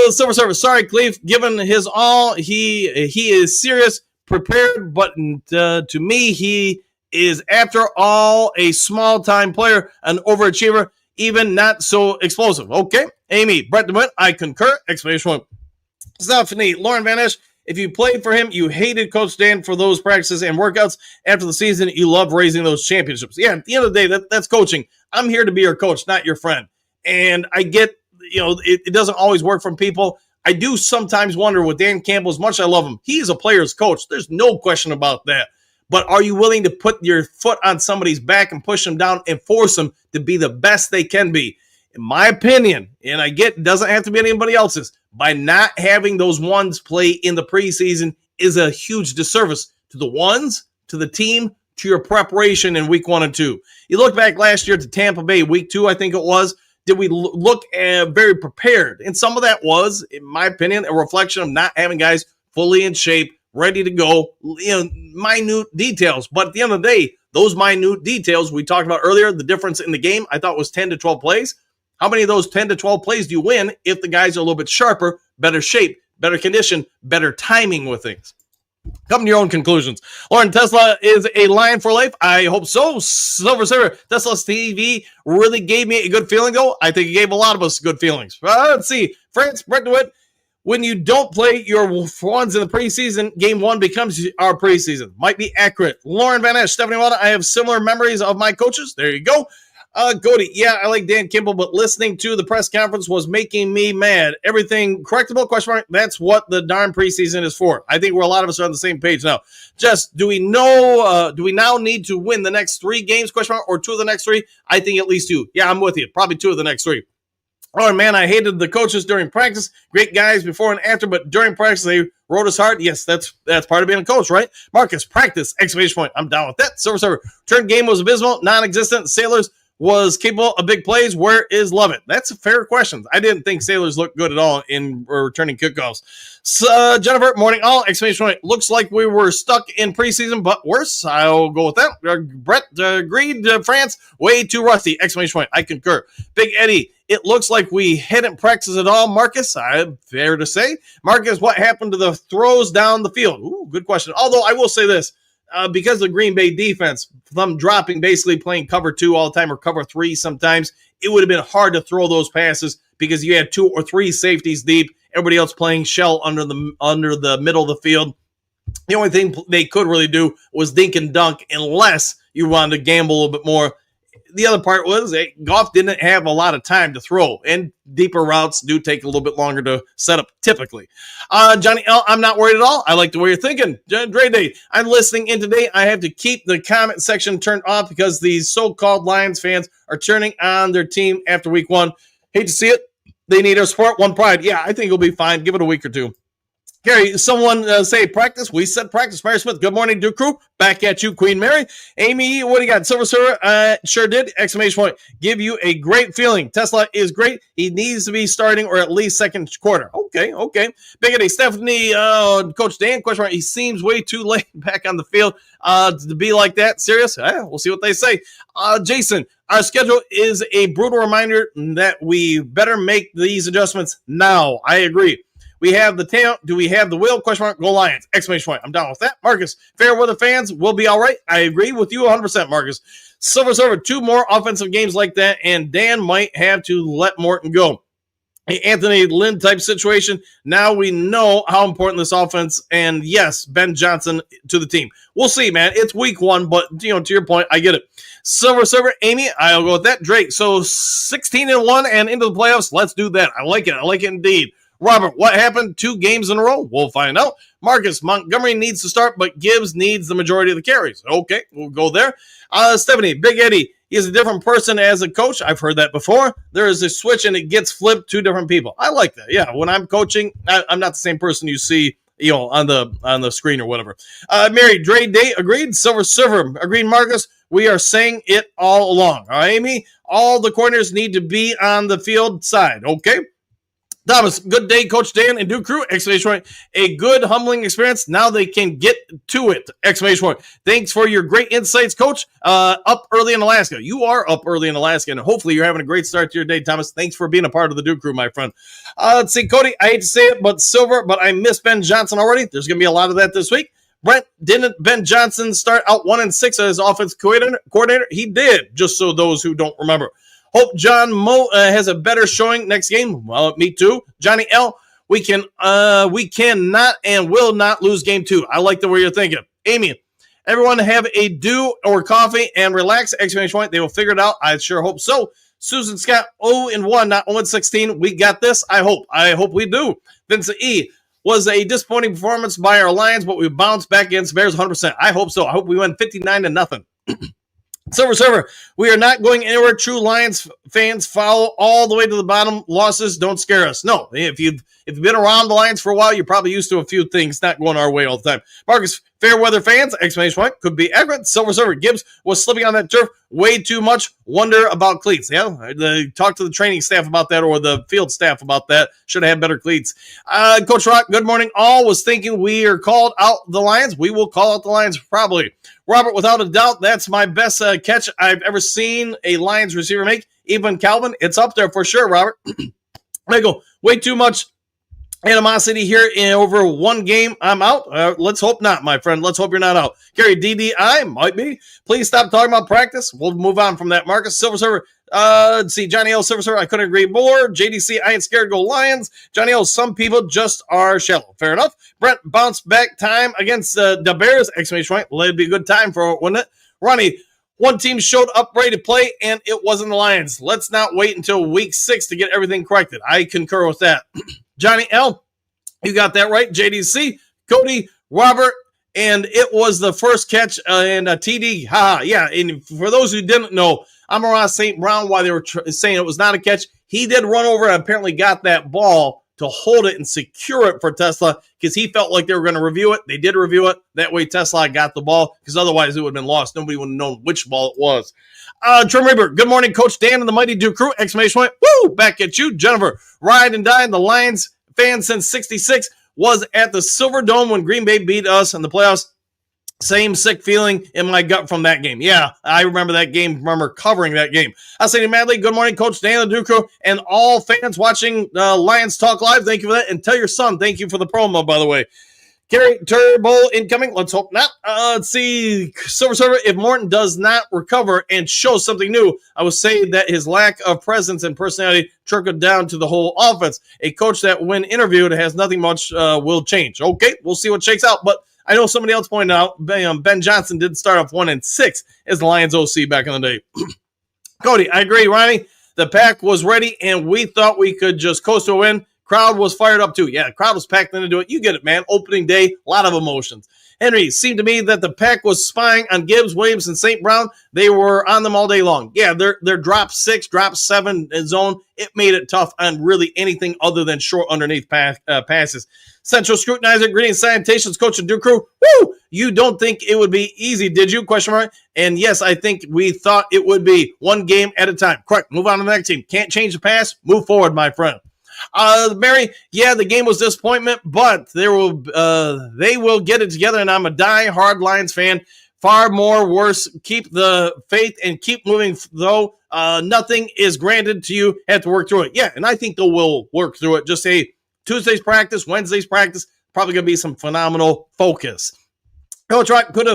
Silver Service. Sorry, Cleve. Given his all, he is serious, prepared, but to me, he is, after all, a small-time player, an overachiever, even not so explosive. Okay, Amy, Brett DeWitt, I concur. Exclamation point. Stephanie, Lauren Van Esch, if you played for him, you hated Coach Dan for those practices and workouts. After the season, you love raising those championships. Yeah, at the end of the day, that's coaching. I'm here to be your coach, not your friend. And I get, it doesn't always work for people. I do sometimes wonder with Dan Campbell, as much as I love him, he's a player's coach. There's no question about that. But are you willing to put your foot on somebody's back and push them down and force them to be the best they can be? In my opinion, and I get it doesn't have to be anybody else's, by not having those ones play in the preseason is a huge disservice to the ones, to the team, to your preparation in week 1 and 2. You look back last year to Tampa Bay, week 2, I think it was. Did we look very prepared? And some of that was, in my opinion, a reflection of not having guys fully in shape, ready to go, minute details. But at the end of the day, those minute details we talked about earlier, the difference in the game, I thought was 10 to 12 plays. How many of those 10 to 12 plays do you win if the guys are a little bit sharper, better shape, better condition, better timing with things? Come to your own conclusions. Lauren, Tesla is a Lion for life. I hope so. Silver Server, Tesla's TV really gave me a good feeling, though. I think it gave a lot of us good feelings. Let's see. France, Brett DeWitt, when you don't play your ones in the preseason, game 1 becomes our preseason. Might be accurate. Lauren Van Esch, Stephanie Wada, I have similar memories of my coaches. There you go. Cody, yeah, I like Dan Kimball, but listening to the press conference was making me mad. Everything correctable? Question mark. That's what the darn preseason is for. I think a lot of us are on the same page now. Just, do we now need to win the next 3 games? Question mark, or 2 of the next 3? I think at least 2. Yeah, I'm with you. Probably 2 of the next 3. Oh, man, I hated the coaches during practice. Great guys before and after, but during practice, they rode us hard. Yes, that's part of being a coach, right? Marcus, practice, exclamation point. I'm down with that. Silver Server. Turn game was abysmal, non-existent. Sailors was capable of big plays. Where is Lovett? That's a fair question. I didn't think Sailors looked good at all in returning kickoffs. So, Jennifer, morning all, exclamation point. Looks like we were stuck in preseason, but worse. I'll go with that. Brett, agreed. France, way too rusty, exclamation point. I concur. Big Eddie, it looks like we hadn't practiced at all. Marcus, fair to say. Marcus, what happened to the throws down the field? Ooh, good question. Although I will say this. Because of the Green Bay defense, them dropping, basically playing cover 2 all the time or cover 3 sometimes, it would have been hard to throw those passes because you had 2 or 3 safeties deep, everybody else playing shell under the middle of the field. The only thing they could really do was dink and dunk unless you wanted to gamble a little bit more. The other part was Goff didn't have a lot of time to throw, and deeper routes do take a little bit longer to set up typically. Johnny L., I'm not worried at all. I like the way you're thinking. Dre Day, I'm listening in today. I have to keep the comment section turned off because these so-called Lions fans are turning on their team after week 1. Hate to see it. They need our support. One pride. Yeah, I think it'll be fine. Give it a week or 2. Gary, someone say practice. We said practice. Mary Smith, good morning, Duke Crew. Back at you, Queen Mary. Amy, what do you got? Silver Server, sure did. Exclamation point. Give you a great feeling. Tesla is great. He needs to be starting or at least second quarter. Okay. Biggity, Stephanie, Coach Dan, question mark. He seems way too late back on the field to be like that. Serious? We'll see what they say. Jason, our schedule is a brutal reminder that we better make these adjustments now. I agree. We have the talent. Do we have the will? Question mark. Go Lions. Exclamation point. I'm down with that. Marcus, fair weather fans will be all right. I agree with you 100%, Marcus. Silver Server, 2 more offensive games like that, and Dan might have to let Morton go. Hey, Anthony Lynn type situation. Now we know how important this offense, and yes, Ben Johnson to the team. We'll see, man. It's week 1, but to your point, I get it. Silver Server, Amy, I'll go with that. Drake, so 16-1 and into the playoffs. Let's do that. I like it. I like it indeed. Robert, what happened? 2 games in a row? We'll find out. Marcus, Montgomery needs to start, but Gibbs needs the majority of the carries. Okay, we'll go there. Stephanie, Big Eddie, he is a different person as a coach. I've heard that before. There is a switch and it gets flipped to different people. I like that. Yeah, when I'm coaching, I'm not the same person you see on the screen or whatever. Mary, Dre Day, agreed. Silver Server, agreed. Marcus, we are saying it all along. All right, Amy, all the corners need to be on the field side. Okay. Thomas, good day, Coach Dan and Duke Crew! Exclamation point. A good, humbling experience. Now they can get to it! Exclamation point. Thanks for your great insights, Coach. Up early in Alaska. You are up early in Alaska, and hopefully you're having a great start to your day, Thomas. Thanks for being a part of the Duke Crew, my friend. Let's see, Cody, I hate to say it, but Silver, but I miss Ben Johnson already. There's going to be a lot of that this week. Brent, didn't Ben Johnson start out 1-6 as offensive coordinator? He did, just so those who don't remember. Hope John Mo has a better showing next game. Well, me too. Johnny L, we cannot and will not lose game 2. I like the way you're thinking. Amy, everyone have a dew or coffee and relax. Exclamation point. They will figure it out. I sure hope so. Susan Scott, 0-1, not 0-16. We got this. I hope we do. Vincent E, was a disappointing performance by our Lions, but we bounced back against Bears 100%. I hope so. I hope we win 59-0. Silver Server, we are not going anywhere. True Lions fans follow all the way to the bottom. Losses don't scare us. No, if you've been around the Lions for a while, you're probably used to a few things not going our way all the time. Marcus, fair weather fans, exclamation point, could be accurate. Silver Server, Gibbs was slipping on that turf way too much. Wonder about cleats. Yeah, talk to the training staff about that or the field staff about that. Should have had better cleats. Coach Rock, good morning. All was thinking we are called out the Lions. We will call out the Lions probably. Robert, without a doubt, that's my best catch I've ever seen a Lions receiver make. Even Calvin, it's up there for sure, Robert. Michael, way too much animosity here in over one game. I'm out. Let's hope not, my friend. Let's hope you're not out. Gary, DDI, might be. Please stop talking about practice. We'll move on from that. Marcus, Silver Server. Let's see, Johnny L. Silver Server, I couldn't agree more. JDC, I ain't scared to go Lions. Johnny L. Some people just are shallow. Fair enough. Brent, bounce back time against the Bears. Exclamation point. Well, it'd be a good time for it, wouldn't it? Ronnie, one team showed up ready to play, and it wasn't the Lions. Let's not wait until week 6 to get everything corrected. I concur with that. Johnny L., you got that right. JDC, Cody, Robert, and it was the first catch and a TD. Yeah, and for those who didn't know, Amon-Ra St. Brown, while they were saying it was not a catch, he did run over and apparently got that ball to hold it and secure it for Tesla because he felt like they were going to review it. They did review it. That way Tesla got the ball because otherwise it would have been lost. Nobody would have known which ball it was. Trim Reaper, good morning, Coach Dan and the Mighty Duke Crew. Exclamation point. Woo! Back at you. Jennifer, ride and die. The Lions fan since 66 was at the Silver Dome when Green Bay beat us in the playoffs. Same sick feeling in my gut from that game. Yeah, I remember that game. Remember covering that game. I'll say to Madly, good morning, Coach Dan and Duke Crew, and all fans watching Lions Talk Live. Thank you for that. And tell your son, thank you for the promo, by the way. Gary, Turbo incoming. Let's hope not. Let's see. Silver Server, if Morton does not recover and show something new, I would say that his lack of presence and personality trickled down to the whole offense. A coach that, when interviewed, has nothing much will change. Okay, we'll see what shakes out. But I know somebody else pointed out Ben Johnson did start off 1-6 as the Lions OC back in the day. Cody, I agree, Ronnie. The pack was ready, and we thought we could just coast to a win. Crowd was fired up, too. Yeah, the crowd was packed into it. You get it, man. Opening day, a lot of emotions. Henry, seemed to me that the pack was spying on Gibbs, Williams, and St. Brown. They were on them all day long. Yeah, their drop 6, drop 7 zone, it made it tough on really anything other than short underneath passes. Central Scrutinizer, greetings, salutations, Coach and Duke Crew. Woo! You don't think it would be easy, did you? Question mark. And yes, I think we thought it would be one game at a time. Correct. Move on to the next team. Can't change the past. Move forward, my friend. Mary, yeah, the game was disappointment, but they will get it together, and I'm a die-hard Lions fan. Far more worse. Keep the faith and keep moving, though. Nothing is granted to you. Have to work through it. Yeah, and I think they will work through it. Just say Tuesday's practice, Wednesday's practice, probably going to be some phenomenal focus. Coach Rock could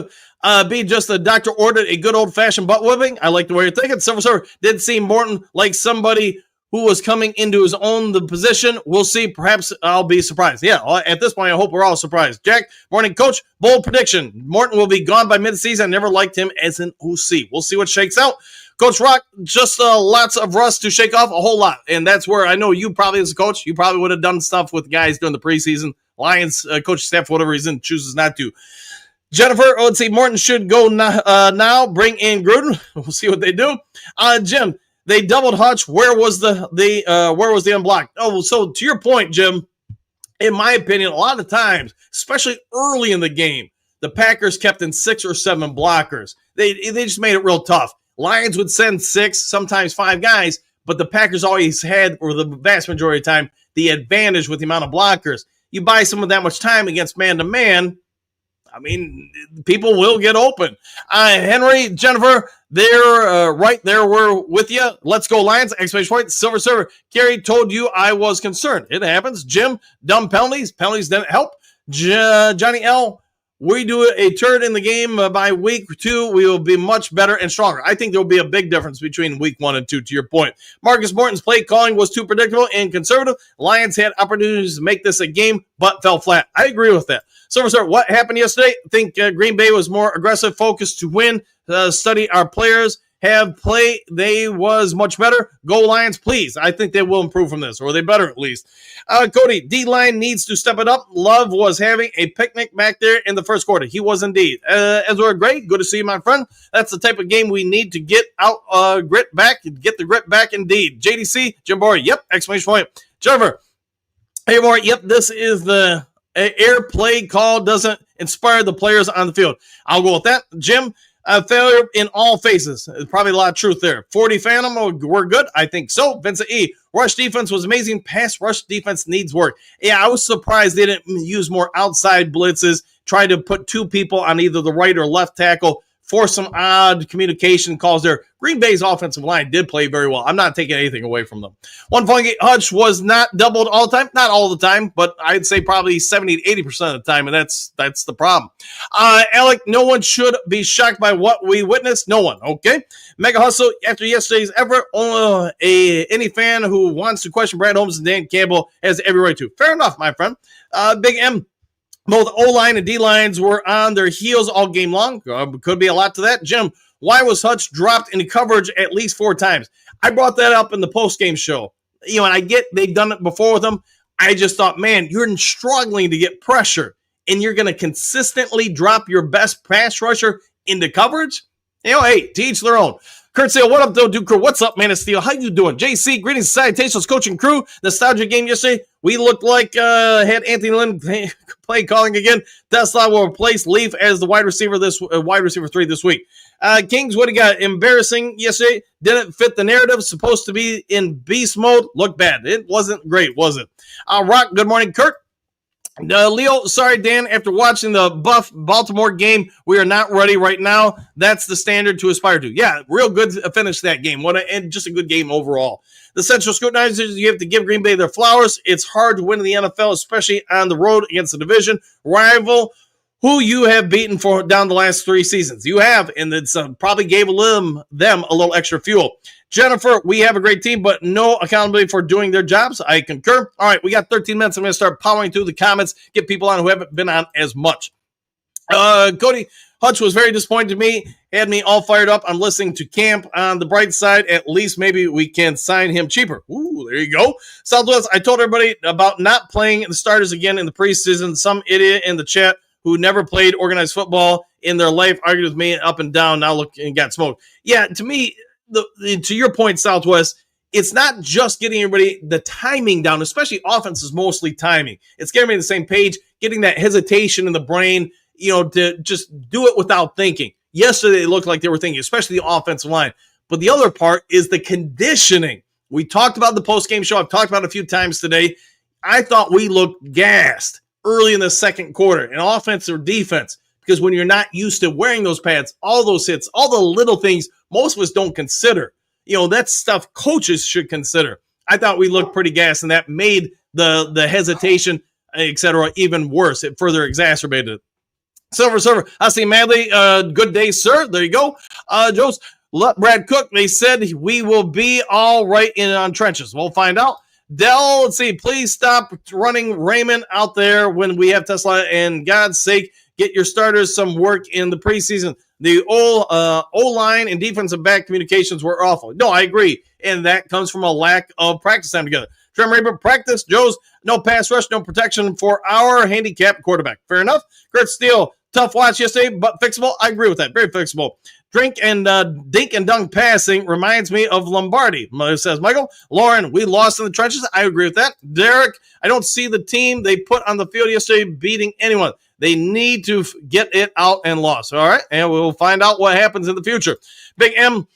have be just the doctor ordered a good old-fashioned butt whipping. I like the way you're thinking. Silver Server did seem Morton like somebody who was coming into his own the position. We'll see. Perhaps I'll be surprised. Yeah, at this point, I hope we're all surprised. Jack, morning, Coach. Bold prediction. Morton will be gone by midseason. I never liked him as an OC. We'll see what shakes out. Coach Rock, just lots of rust to shake off, a whole lot. And that's where I know you probably, as a coach, you probably would have done stuff with guys during the preseason. Lions coach staff, for whatever reason, chooses not to. Jennifer, let's see, Morton should go now. Bring in Gruden. We'll see what they do. Jim, they doubled Hutch. Where was the unblocked? Oh, so to your point, Jim, in my opinion, a lot of times, especially early in the game, the Packers kept in 6 or 7 blockers. They just made it real tough. Lions would send 6, sometimes 5 guys, but the Packers always had, for the vast majority of the time, the advantage with the amount of blockers. You buy someone that much time against man-to-man, I mean, people will get open. Henry, Jennifer, they're right there. We're with you. Let's go Lions. Exclamation point. Silver Server. Kerry told you I was concerned. It happens. Jim, dumb penalties. Penalties didn't help. Johnny L., we do a turn in the game by week 2. We will be much better and stronger. I think there will be a big difference between week 1 and 2, to your point. Marcus Morton's play calling was too predictable and conservative. Lions had opportunities to make this a game, but fell flat. I agree with that. Silver Star, what happened yesterday? I think Green Bay was more aggressive, focused to win, study our players, have play. They was much better. Go Lions, please. I think they will improve from this, or they better at least. Cody, D-line needs to step it up. Love was having a picnic back there in the first quarter. He was indeed. Ezra Gray, good to see you, my friend. That's the type of game we need to get out grit back, get the grit back indeed. JDC, Jim Boy, yep, exclamation point. Trevor, hey, boy, yep, this is the air play call doesn't inspire the players on the field. I'll go with that. Jim, failure in all phases. There's probably a lot of truth there. 40 Phantom, we're good. I think so. Vincent E. Rush defense was amazing. Pass rush defense needs work. Yeah, I was surprised they didn't use more outside blitzes, try to put 2 people on either the right or left tackle, force some odd communication calls there. Green Bay's offensive line did play very well. I'm not taking anything away from them. One point, Hutch was not doubled all the time. Not all the time, but I'd say probably 70 to 80% of the time, and that's the problem. Alec, no one should be shocked by what we witnessed. No one, okay? Mega Hustle, after yesterday's effort, any fan who wants to question Brad Holmes and Dan Campbell has every right to. Fair enough, my friend. Big M, both O-line and D-lines were on their heels all game long. Could be a lot to that. Jim, why was Hutch dropped into coverage at least 4 times? I brought that up in the post-game show. And I get they've done it before with him. I just thought, man, you're struggling to get pressure, and you're going to consistently drop your best pass rusher into coverage? Hey, to each their own. Kurt Sale, what up, though, Duke Crew? What's up, Man of Steel? How you doing? JC, greetings, salutations, coaching crew. Nostalgia game yesterday. We looked like had Anthony Lynn play calling again. Tesla will replace Leaf as the wide receiver 3 this week. Kings, what do you got? Embarrassing yesterday. Didn't fit the narrative. Supposed to be in beast mode. Looked bad. It wasn't great, was it? Rock, good morning, Kurt. Leo, sorry, Dan. After watching the Baltimore game, we are not ready right now. That's the standard to aspire to. Yeah, real good finish that game. And just a good game overall. The Central Scrutinizers, you have to give Green Bay their flowers. It's hard to win in the NFL, especially on the road against a division rival who you have beaten for down the last 3 seasons. You have, and it's probably gave them a little extra fuel. Jennifer, we have a great team, but no accountability for doing their jobs. I concur. All right, we got 13 minutes. I'm going to start powering through the comments, get people on who haven't been on as much. Cody, Hutch was very disappointed to me, had me all fired up. I'm listening to camp. On the bright side, at least maybe we can sign him cheaper. Ooh, there you go. Southwest, I told everybody about not playing the starters again in the preseason. Some idiot in the chat who never played organized football in their life argued with me up and down, now look and got smoked. Yeah, to me, to your point, Southwest, it's not just getting everybody the timing down, especially offense is mostly timing. It's getting everybody on the same page, getting that hesitation in the brain, to just do it without thinking. Yesterday, it looked like they were thinking, especially the offensive line. But the other part is the conditioning. We talked about the post-game show. I've talked about it a few times today. I thought we looked gassed early in the second quarter in offense or defense, because when you're not used to wearing those pads, all those hits, all the little things most of us don't consider, that's stuff coaches should consider. I thought we looked pretty gassed, and that made the hesitation, etc., even worse. It further exacerbated it. Silver Server, I see Madley. Good day, sir. There you go. Joe's, let Brad cook. They said we will be all right on trenches. We'll find out. Dell, let's see. Please stop running Raymond out there when we have Tesla. And God's sake, get your starters some work in the preseason. The O-line and defensive back communications were awful. No, I agree. And that comes from a lack of practice time together. Trem Raber, practice. Joe's, no pass rush, no protection for our handicapped quarterback. Fair enough. Kurt Steele, tough watch yesterday, but fixable. I agree with that. Very fixable. Drink and dink and dunk passing reminds me of Lombardi. Mother says, Michael. Lauren, we lost in the trenches. I agree with that. Derek, I don't see the team they put on the field yesterday beating anyone. They need to get it out and lost. All right. And we'll find out what happens in the future. Big M,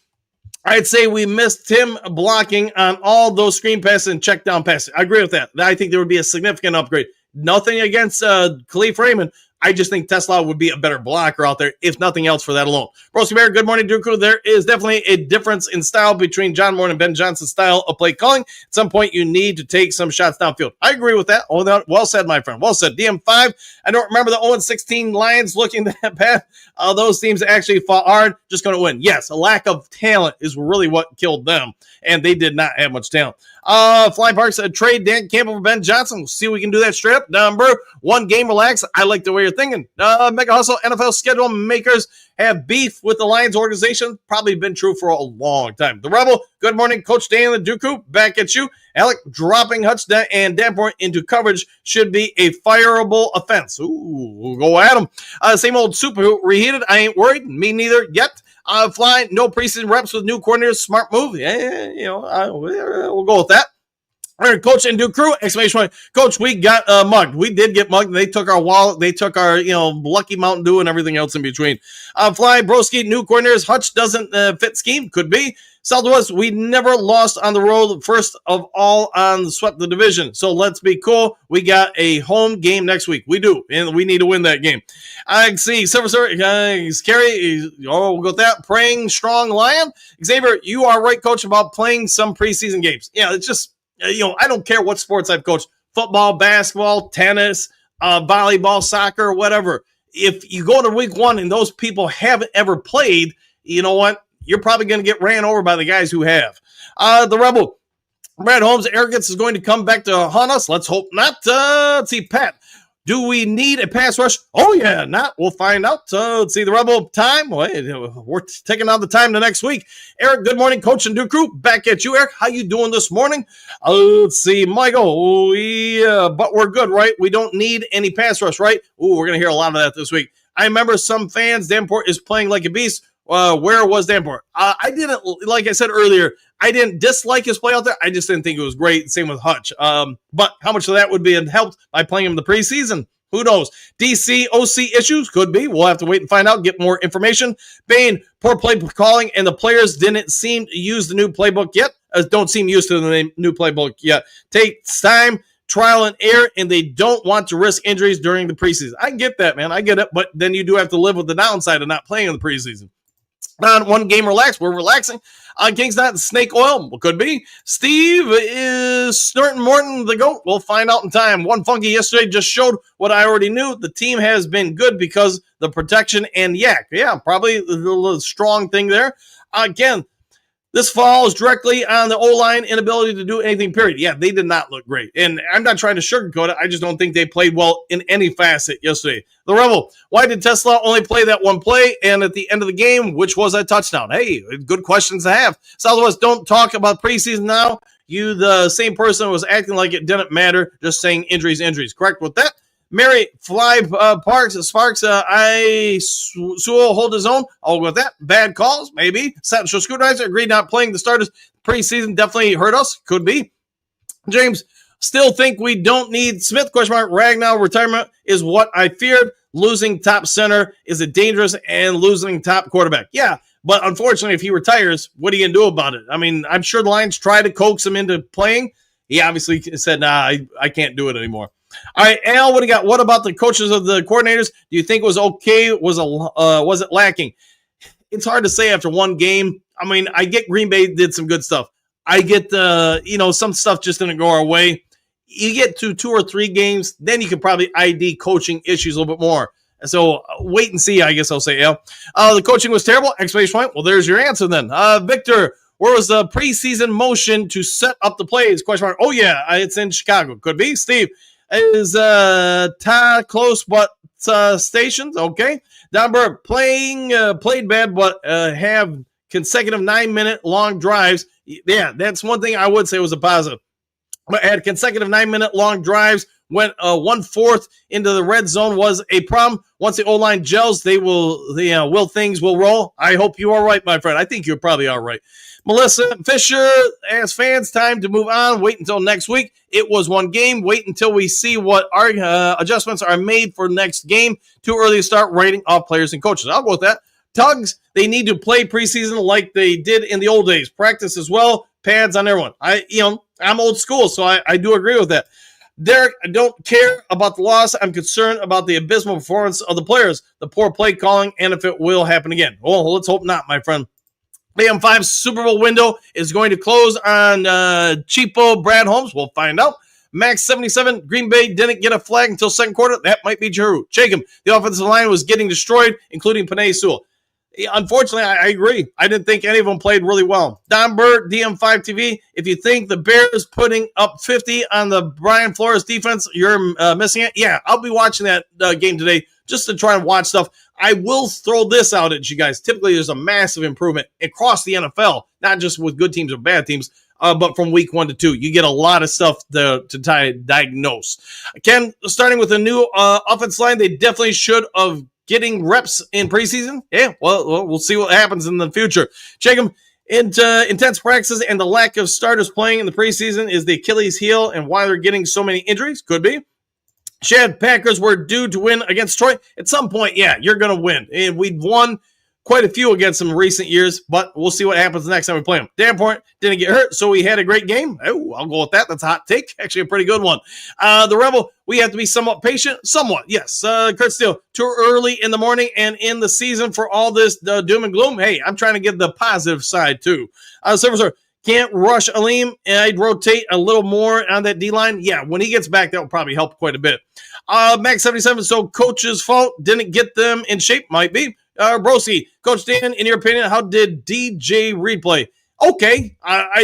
I'd say we missed him blocking on all those screen passes and check down passes. I agree with that. I think there would be a significant upgrade. Nothing against Khalif Raymond. I just think Tesla would be a better blocker out there, if nothing else, for that alone. Broski Bear, good morning, Duku. There is definitely a difference in style between John Moore and Ben Johnson's style of play calling. At some point, you need to take some shots downfield. I agree with that. Oh, well said, my friend. Well said. DM5, I don't remember the 0-16 Lions looking that bad. Those teams actually fought hard, just going to win. Yes, a lack of talent is really what killed them, and they did not have much talent. Fly Parks, trade Dan Campbell for Ben Johnson. We'll see if we can do that straight up. Number one game, relax. I like the way you're thinking. Mega Hustle, NFL schedule makers have beef with the Lions organization. Probably been true for a long time. The Rebel, good morning. Coach Dan and the Dooku, back at you. Alec, dropping Hutch and Davenport into coverage should be a fireable offense. Ooh, we'll go at him. Same old super reheated. I ain't worried. Me neither yet. Fly, no preseason reps with new coordinators. Smart move. Yeah, we'll go with that. All right, Coach and Duke Crew, exclamation point. Coach, we got mugged. We did get mugged. They took our wallet. They took our, Lucky Mountain Dew and everything else in between. Fly, Broski, new coordinators. Hutch doesn't fit scheme. Could be. Southwest, we never lost on the road. First of all, on swept the division. So let's be cool. We got a home game next week. We do, and we need to win that game. I see. Silver, Carrie. We'll go with that. Praying strong lion. Xavier, you are right, Coach, about playing some preseason games. Yeah, it's just, I don't care what sports I've coached. Football, basketball, tennis, volleyball, soccer, whatever. If you go to week one and those people haven't ever played, you know what? You're probably going to get ran over by the guys who have. The Rebel, Brad Holmes, arrogance is going to come back to haunt us. Let's hope not. Let's see, Pat. Do we need a pass rush? Oh, yeah, not. We'll find out. Let's see, the Rebel time. Well, we're taking on the time the next week. Eric, good morning, Coach and Duke Crew. Back at you, Eric. How you doing this morning? Let's see, Michael. But we're good, right? We don't need any pass rush, right? Ooh, we're going to hear a lot of that this week. I remember some fans, Davenport is playing like a beast. Where was Davenport? I didn't, like I said earlier, I didn't dislike his play out there. I just didn't think it was great. Same with Hutch. But how much of that would be helped by playing him in the preseason? Who knows? DC, OC issues? Could be. We'll have to wait and find out, get more information. Bain, poor play calling, and the players didn't seem to use the new playbook yet. Don't seem used to the new playbook yet. Takes time. Trial and error, and they don't want to risk injuries during the preseason. I get that, man. I get it, but then you do have to live with the downside of not playing in the preseason. On one game relax, we're relaxing. King's not snake oil, well, could be. Steve is snorting Morton the goat. We'll find out in time. One funky yesterday just showed what I already knew. The team has been good because the protection and yak. Yeah, probably the strong thing there. Again, this falls directly on the O-line inability to do anything, period. Yeah, they did not look great. And I'm not trying to sugarcoat it. I just don't think they played well in any facet yesterday. The Rebel, why did Tesla only play that one play? And at the end of the game, which was a touchdown? Hey, good questions to have. Southwest, don't talk about preseason now. You, the same person, was acting like it didn't matter, just saying injuries. Correct with that? Mary, Fly, Sparks, Sewell hold his own. I'll go with that. Bad calls, maybe. Central Screwdriver agreed not playing the starters preseason. Definitely hurt us. Could be. James, still think we don't need Smith, ? Ragnow retirement is what I feared. Losing top center is a dangerous and losing top quarterback. Yeah, but unfortunately, if he retires, what are you going to do about it? I mean, I'm sure the Lions tried to coax him into playing. He obviously said, nah, I can't do it anymore. All right, Al, what do you got? What about the coaches of the coordinators? Do you think it was okay? Was it lacking? It's hard to say after one game. I mean, I get Green Bay did some good stuff. I get some stuff just didn't go our way. You get to 2 or 3 games, then you can probably ID coaching issues a little bit more. So wait and see, I guess I'll say, Al. The coaching was terrible. Exclamation point. Well, there's your answer then. Victor, where was the preseason motion to set up the plays? ? Oh, yeah, it's in Chicago. Could be. Steve, is close but stations. Okay. Donberg played bad, but have consecutive 9-minute long drives. Yeah, that's one thing I would say was a positive. But had consecutive 9-minute long drives went 1/4 into the red zone was a problem. Once the O-line gels, things will roll. I hope you are right, my friend. I think you probably are right. Melissa Fisher, as fans, time to move on. Wait until next week. It was one game. Wait until we see what our adjustments are made for next game. Too early to start writing off players and coaches. I'll go with that. Tugs, they need to play preseason like they did in the old days. Practice as well. Pads on everyone. I'm old school, so I do agree with that. Derek, I don't care about the loss. I'm concerned about the abysmal performance of the players, the poor play calling, and if it will happen again. Well, let's hope not, my friend. The M5 Super Bowl window is going to close on cheapo Brad Holmes. We'll find out. Max 77, Green Bay didn't get a flag until second quarter. That might be true. Jacob, the offensive line was getting destroyed, including Penei Sewell. Unfortunately, I agree. I didn't think any of them played really well. Don Bird, DM5 TV, if you think the Bears putting up 50 on the Brian Flores defense, you're missing it. Yeah, I'll be watching that game today just to try and watch stuff. I will throw this out at you guys. Typically, there's a massive improvement across the NFL, not just with good teams or bad teams, but from week 1 to 2. You get a lot of stuff to diagnose. Ken, starting with a new offense line, they definitely should have getting reps in preseason. Yeah, well, we'll see what happens in the future. Check them into intense practices, and the lack of starters playing in the preseason is the Achilles heel and why they're getting so many injuries. Could be. Shad, Packers were due to win against Detroit. At some point, yeah, you're going to win. And we've won quite a few against them in recent years, but we'll see what happens the next time we play them. Danport didn't get hurt, so we had a great game. Oh, I'll go with that. That's a hot take. Actually, a pretty good one. The Rebel, we have to be somewhat patient. Somewhat, yes. Kurt Steele, too early in the morning and in the season for all this doom and gloom. Hey, I'm trying to get the positive side, too. Silver, can't rush Aleem, and I'd rotate a little more on that D-line. Yeah, when he gets back, that will probably help quite a bit. Max 77, so coach's fault. Didn't get them in shape. Might be. Broski, Coach Dan, in your opinion, how did DJ Reed play? Okay,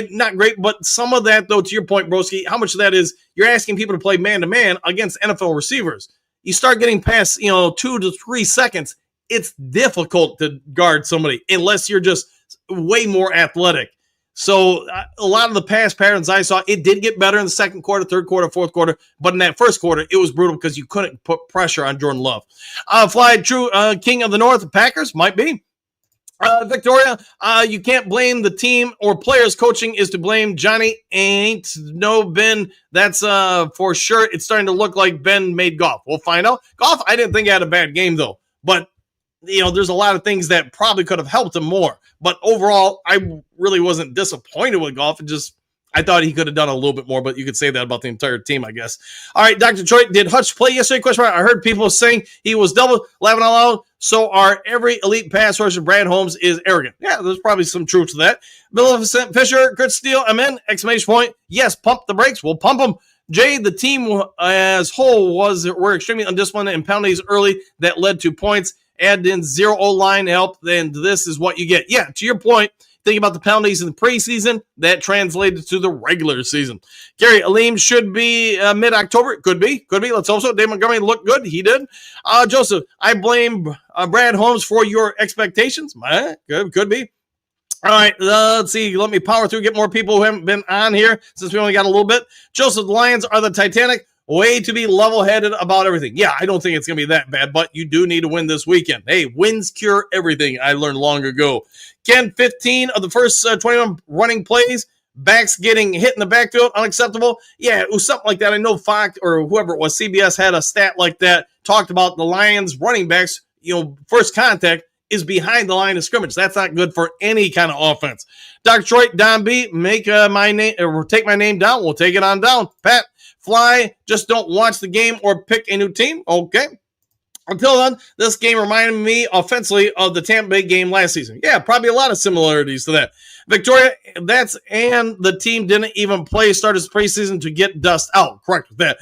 not great, but some of that, though, to your point, Broski, how much of that is you're asking people to play man-to-man against NFL receivers. You start getting past, 2 to 3 seconds, it's difficult to guard somebody unless you're just way more athletic. So a lot of the pass patterns I saw, it did get better in the second quarter, third quarter, fourth quarter. But in that first quarter, it was brutal because you couldn't put pressure on Jordan Love. Fly True, King of the North, Packers, might be. Victoria, you can't blame the team or players. Coaching is to blame. Johnny ain't no Ben. That's for sure. It's starting to look like Ben made Goff. We'll find out. Goff, I didn't think he had a bad game, though. But there's a lot of things that probably could have helped him more. But overall, I really wasn't disappointed with Goff. I thought he could have done a little bit more, but you could say that about the entire team, I guess. All right, Dr. Detroit, did Hutch play yesterday? Question mark. I heard people saying he was double, laughing out loud. So every elite pass rusher, Brad Holmes, is arrogant. Yeah, there's probably some truth to that. Maleficent Fisher, Kurt Steele, amen, exclamation point. Yes, pump the brakes. We'll pump them. Jay, the team as whole were extremely undisciplined and penalties early that led to points. Add in 0 O-line help, then this is what you get. Yeah, to your point, think about the penalties in the preseason. That translated to the regular season. Gary, Aleem should be mid-October. Could be. Let's hope so. Dave Montgomery looked good. He did. Joseph, I blame Brad Holmes for your expectations. Could be. All right, let's see. Let me power through, get more people who haven't been on here since we only got a little bit. Joseph, the Lions are the Titanic. Way to be level-headed about everything. Yeah, I don't think it's going to be that bad, but you do need to win this weekend. Hey, wins cure everything, I learned long ago. Ken, 15 of the first 21 running plays, backs getting hit in the backfield, unacceptable. Yeah, it was something like that. I know Fox or whoever it was, CBS had a stat like that, talked about the Lions running backs, first contact is behind the line of scrimmage. That's not good for any kind of offense. Dr. Detroit, Don B, make my name, or take my name down. We'll take it on down. Pat, Fly, just don't watch the game or pick a new team. Okay. Until then, this game reminded me offensively of the Tampa Bay game last season. Yeah, probably a lot of similarities to that. Victoria, and the team didn't even play starters preseason to get dust out. Correct with that.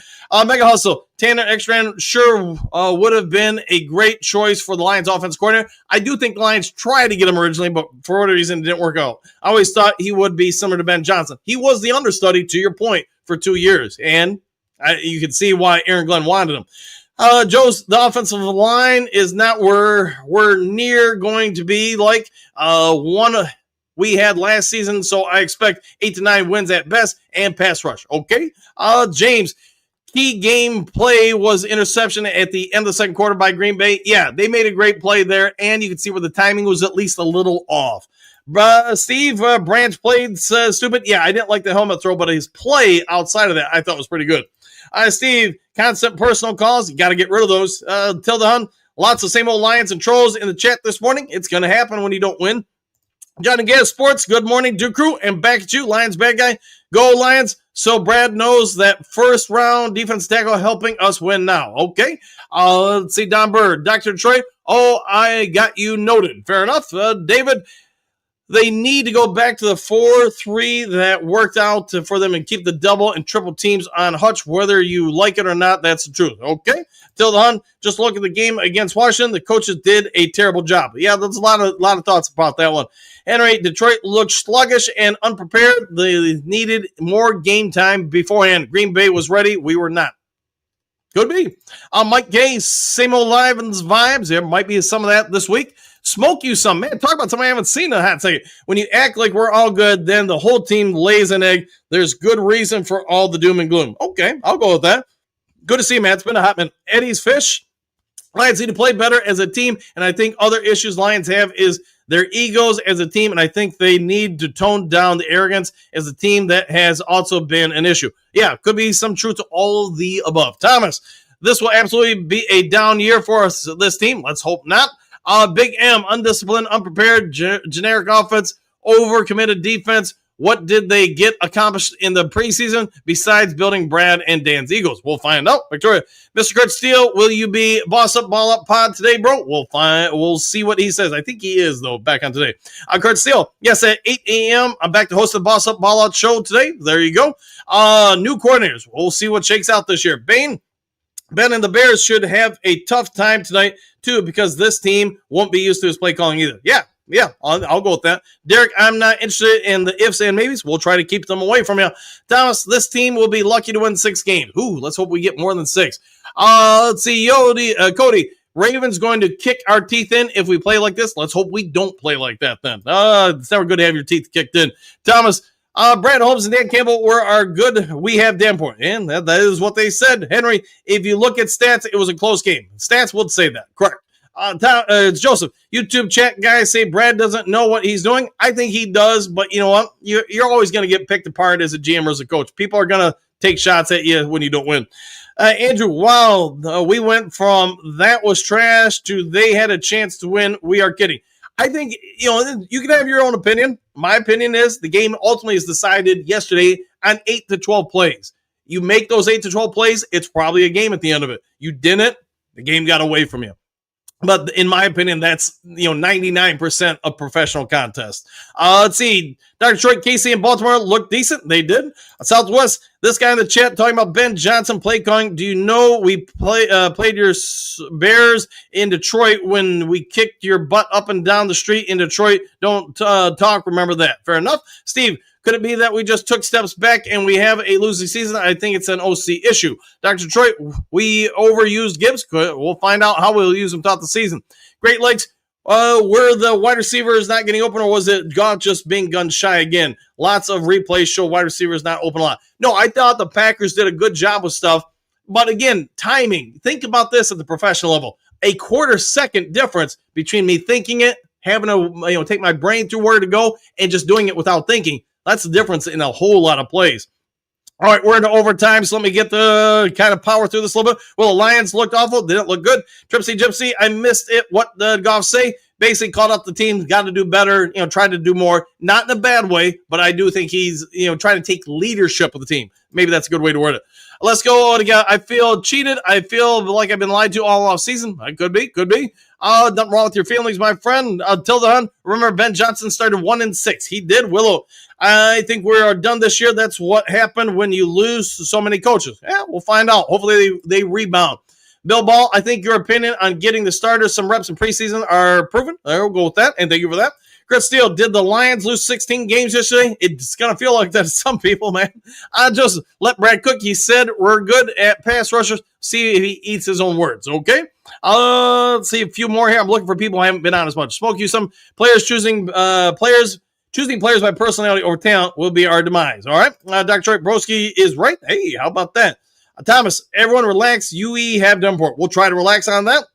Mega Hustle, Tanner Extran sure would have been a great choice for the Lions offense coordinator. I do think the Lions tried to get him originally, but for whatever reason, it didn't work out. I always thought he would be similar to Ben Johnson. He was the understudy, to your point, for 2 years, and you can see why Aaron Glenn wanted him. Joe's, the offensive line is not where we're near going to be like one we had last season, so I expect 8 to 9 wins at best and pass rush. Okay. James, key game play was interception at the end of the second quarter by Green Bay. Yeah, they made a great play there, and you can see where the timing was at least a little off. Steve Branch played stupid. Yeah, I didn't like the helmet throw, but his play outside of that I thought was pretty good. Steve, constant personal calls. You got to get rid of those. Tilda Hun, lots of same old Lions and trolls in the chat this morning. It's going to happen when you don't win. John and Gas Sports, good morning, Duke Crew, and back at you, Lions bad guy. Go Lions. So Brad knows that first round defense tackle helping us win now. Okay. Let's see, Don Bird, Dr. Detroit. Oh, I got you noted. Fair enough. David, they need to go back to the 4-3 that worked out for them and keep the double and triple teams on Hutch, whether you like it or not. That's the truth. Okay. Tilda Hun, just look at the game against Washington. The coaches did a terrible job. Yeah, there's a lot of thoughts about that one. Henry, Detroit looked sluggish and unprepared. They needed more game time beforehand. Green Bay was ready. We were not. Could be. Mike Gay, same old Lions vibes. There might be some of that this week. Smoke you some, man. Talk about something I haven't seen in a hot second. When you act like we're all good, then the whole team lays an egg. There's good reason for all the doom and gloom. Okay, I'll go with that. Good to see you, man. It's been a hot minute. Eddie's Fish. Lions need to play better as a team, and I think other issues Lions have is their egos as a team, and I think they need to tone down the arrogance as a team that has also been an issue. Yeah, could be some truth to all of the above. Thomas, this will absolutely be a down year for us, this team. Let's hope not. Big M, undisciplined, unprepared, generic offense, overcommitted defense. What did they get accomplished in the preseason besides building Brad and Dan's Eagles? We'll find out. Victoria, Mr. Kurt Steele, will you be boss up, ball up pod today, bro? We'll see what he says. I think he is, though, back on today. Kurt Steele, yes, at 8 a.m., I'm back to host the Boss Up, Ball Out show today. There you go. New coordinators. We'll see what shakes out this year. Ben and the Bears should have a tough time tonight, too, because this team won't be used to his play calling either. Yeah, I'll go with that. Derek, I'm not interested in the ifs and maybes. We'll try to keep them away from you. Thomas, this team will be lucky to win 6 games. Ooh, let's hope we get more than 6. Let's see, Cody, Ravens going to kick our teeth in if we play like this. Let's hope we don't play like that then. It's never good to have your teeth kicked in. Thomas, Brad Holmes and Dan Campbell are good. We have Danport. And that is what they said. Henry, if you look at stats, it was a close game. Stats would say that. Correct. It's Joseph. YouTube chat guys say Brad doesn't know what he's doing. I think he does, but you know what? You're always going to get picked apart as a GM or as a coach. People are going to take shots at you when you don't win. Andrew, wow, we went from that was trash to they had a chance to win. We are kidding. I think, you can have your own opinion. My opinion is the game ultimately is decided yesterday on 8 to 12 plays. You make those 8 to 12 plays, it's probably a game at the end of it. You didn't, the game got away from you. But in my opinion, that's 99% of professional contest. Let's see. Dr. Detroit, Casey, and Baltimore looked decent. They did. Southwest, this guy in the chat talking about Ben Johnson play calling. Do you know we played your Bears in Detroit when we kicked your butt up and down the street in Detroit? Don't talk. Remember that. Fair enough. Steve, could it be that we just took steps back and we have a losing season? I think it's an OC issue. Dr. Detroit, we overused Gibbs. We'll find out how we'll use him throughout the season. Great Lakes, were the wide receivers not getting open, or was it Goff just being gun shy again? Lots of replays show wide receivers not open a lot. No, I thought the Packers did a good job with stuff. But again, timing. Think about this at the professional level. A quarter-second difference between me thinking it, having to take my brain through where to go, and just doing it without thinking. That's the difference in a whole lot of plays. All right, we're into overtime, so let me get the kind of power through this a little bit. Well, the Lions looked awful. Didn't look good. Tripsy Gypsy, I missed it. What did Goff say? Basically called up the team, got to do better, tried to do more. Not in a bad way, but I do think he's, trying to take leadership of the team. Maybe that's a good way to word it. Let's go together. I feel cheated. I feel like I've been lied to all off season. I could be. Nothing wrong with your feelings, my friend. Tilda Hun, remember Ben Johnson started 1-6. He did. Willow, I think we're done this year. That's what happened when you lose so many coaches. Yeah, we'll find out. Hopefully they rebound. Bill Ball, I think your opinion on getting the starters some reps in preseason are proven. We'll go with that, and thank you for that. Chris Steele, did the Lions lose 16 games yesterday? It's going to feel like that to some people, man. I just let Brad cook. He said we're good at pass rushers. See if he eats his own words, okay? Let's see a few more here. I'm looking for people who haven't been on as much. Smoke you some players choosing players by personality over talent will be our demise, all right? Dr. Troy Broski is right. Hey, how about that? Thomas, everyone relax. UE have Dunport. We'll try to relax on that.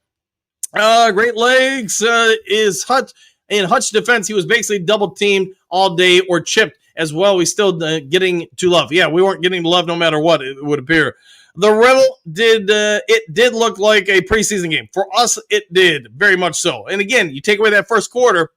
Great Lakes is Hutch. In Hutch defense, he was basically double teamed all day or chipped as well. We still getting to love. Yeah, we weren't getting love no matter what, it would appear. The Rebel did look like a preseason game. For us, it did, very much so. And again, you take away that first quarter,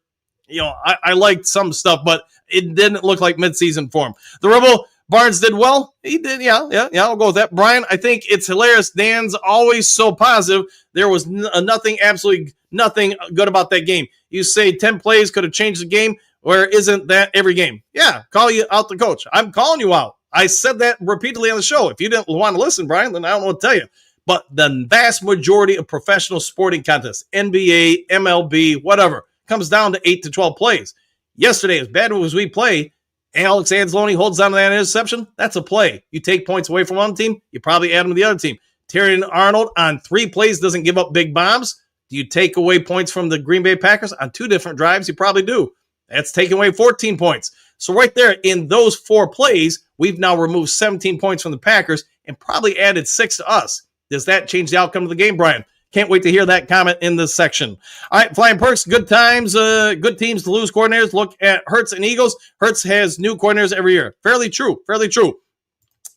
I liked some stuff, but it didn't look like midseason form. The Rebel, Barnes did well. He did, yeah, I'll go with that. Brian, I think it's hilarious. Dan's always so positive. There was absolutely nothing good about that game. You say 10 plays could have changed the game, where isn't that every game? Yeah, call you out the coach. I'm calling you out. I said that repeatedly on the show. If you didn't want to listen, Brian, then I don't know what to tell you. But the vast majority of professional sporting contests, NBA, MLB, whatever, comes down to 8 to 12 plays. Yesterday, as bad as we play, Alex Anzalone holds on to that interception. That's a play. You take points away from one team, you probably add them to the other team. Terry Arnold on 3 plays doesn't give up big bombs. Do you take away points from the Green Bay Packers on 2 different drives? You probably do. That's taking away 14 points. So right there in those 4 plays, we've now removed 17 points from the Packers and probably added 6 to us. Does that change the outcome of the game, Brian? Can't wait to hear that comment in this section. All right, Flying Perks, good times, good teams to lose coordinators. Look at Hurts and Eagles. Hurts has new coordinators every year. Fairly true.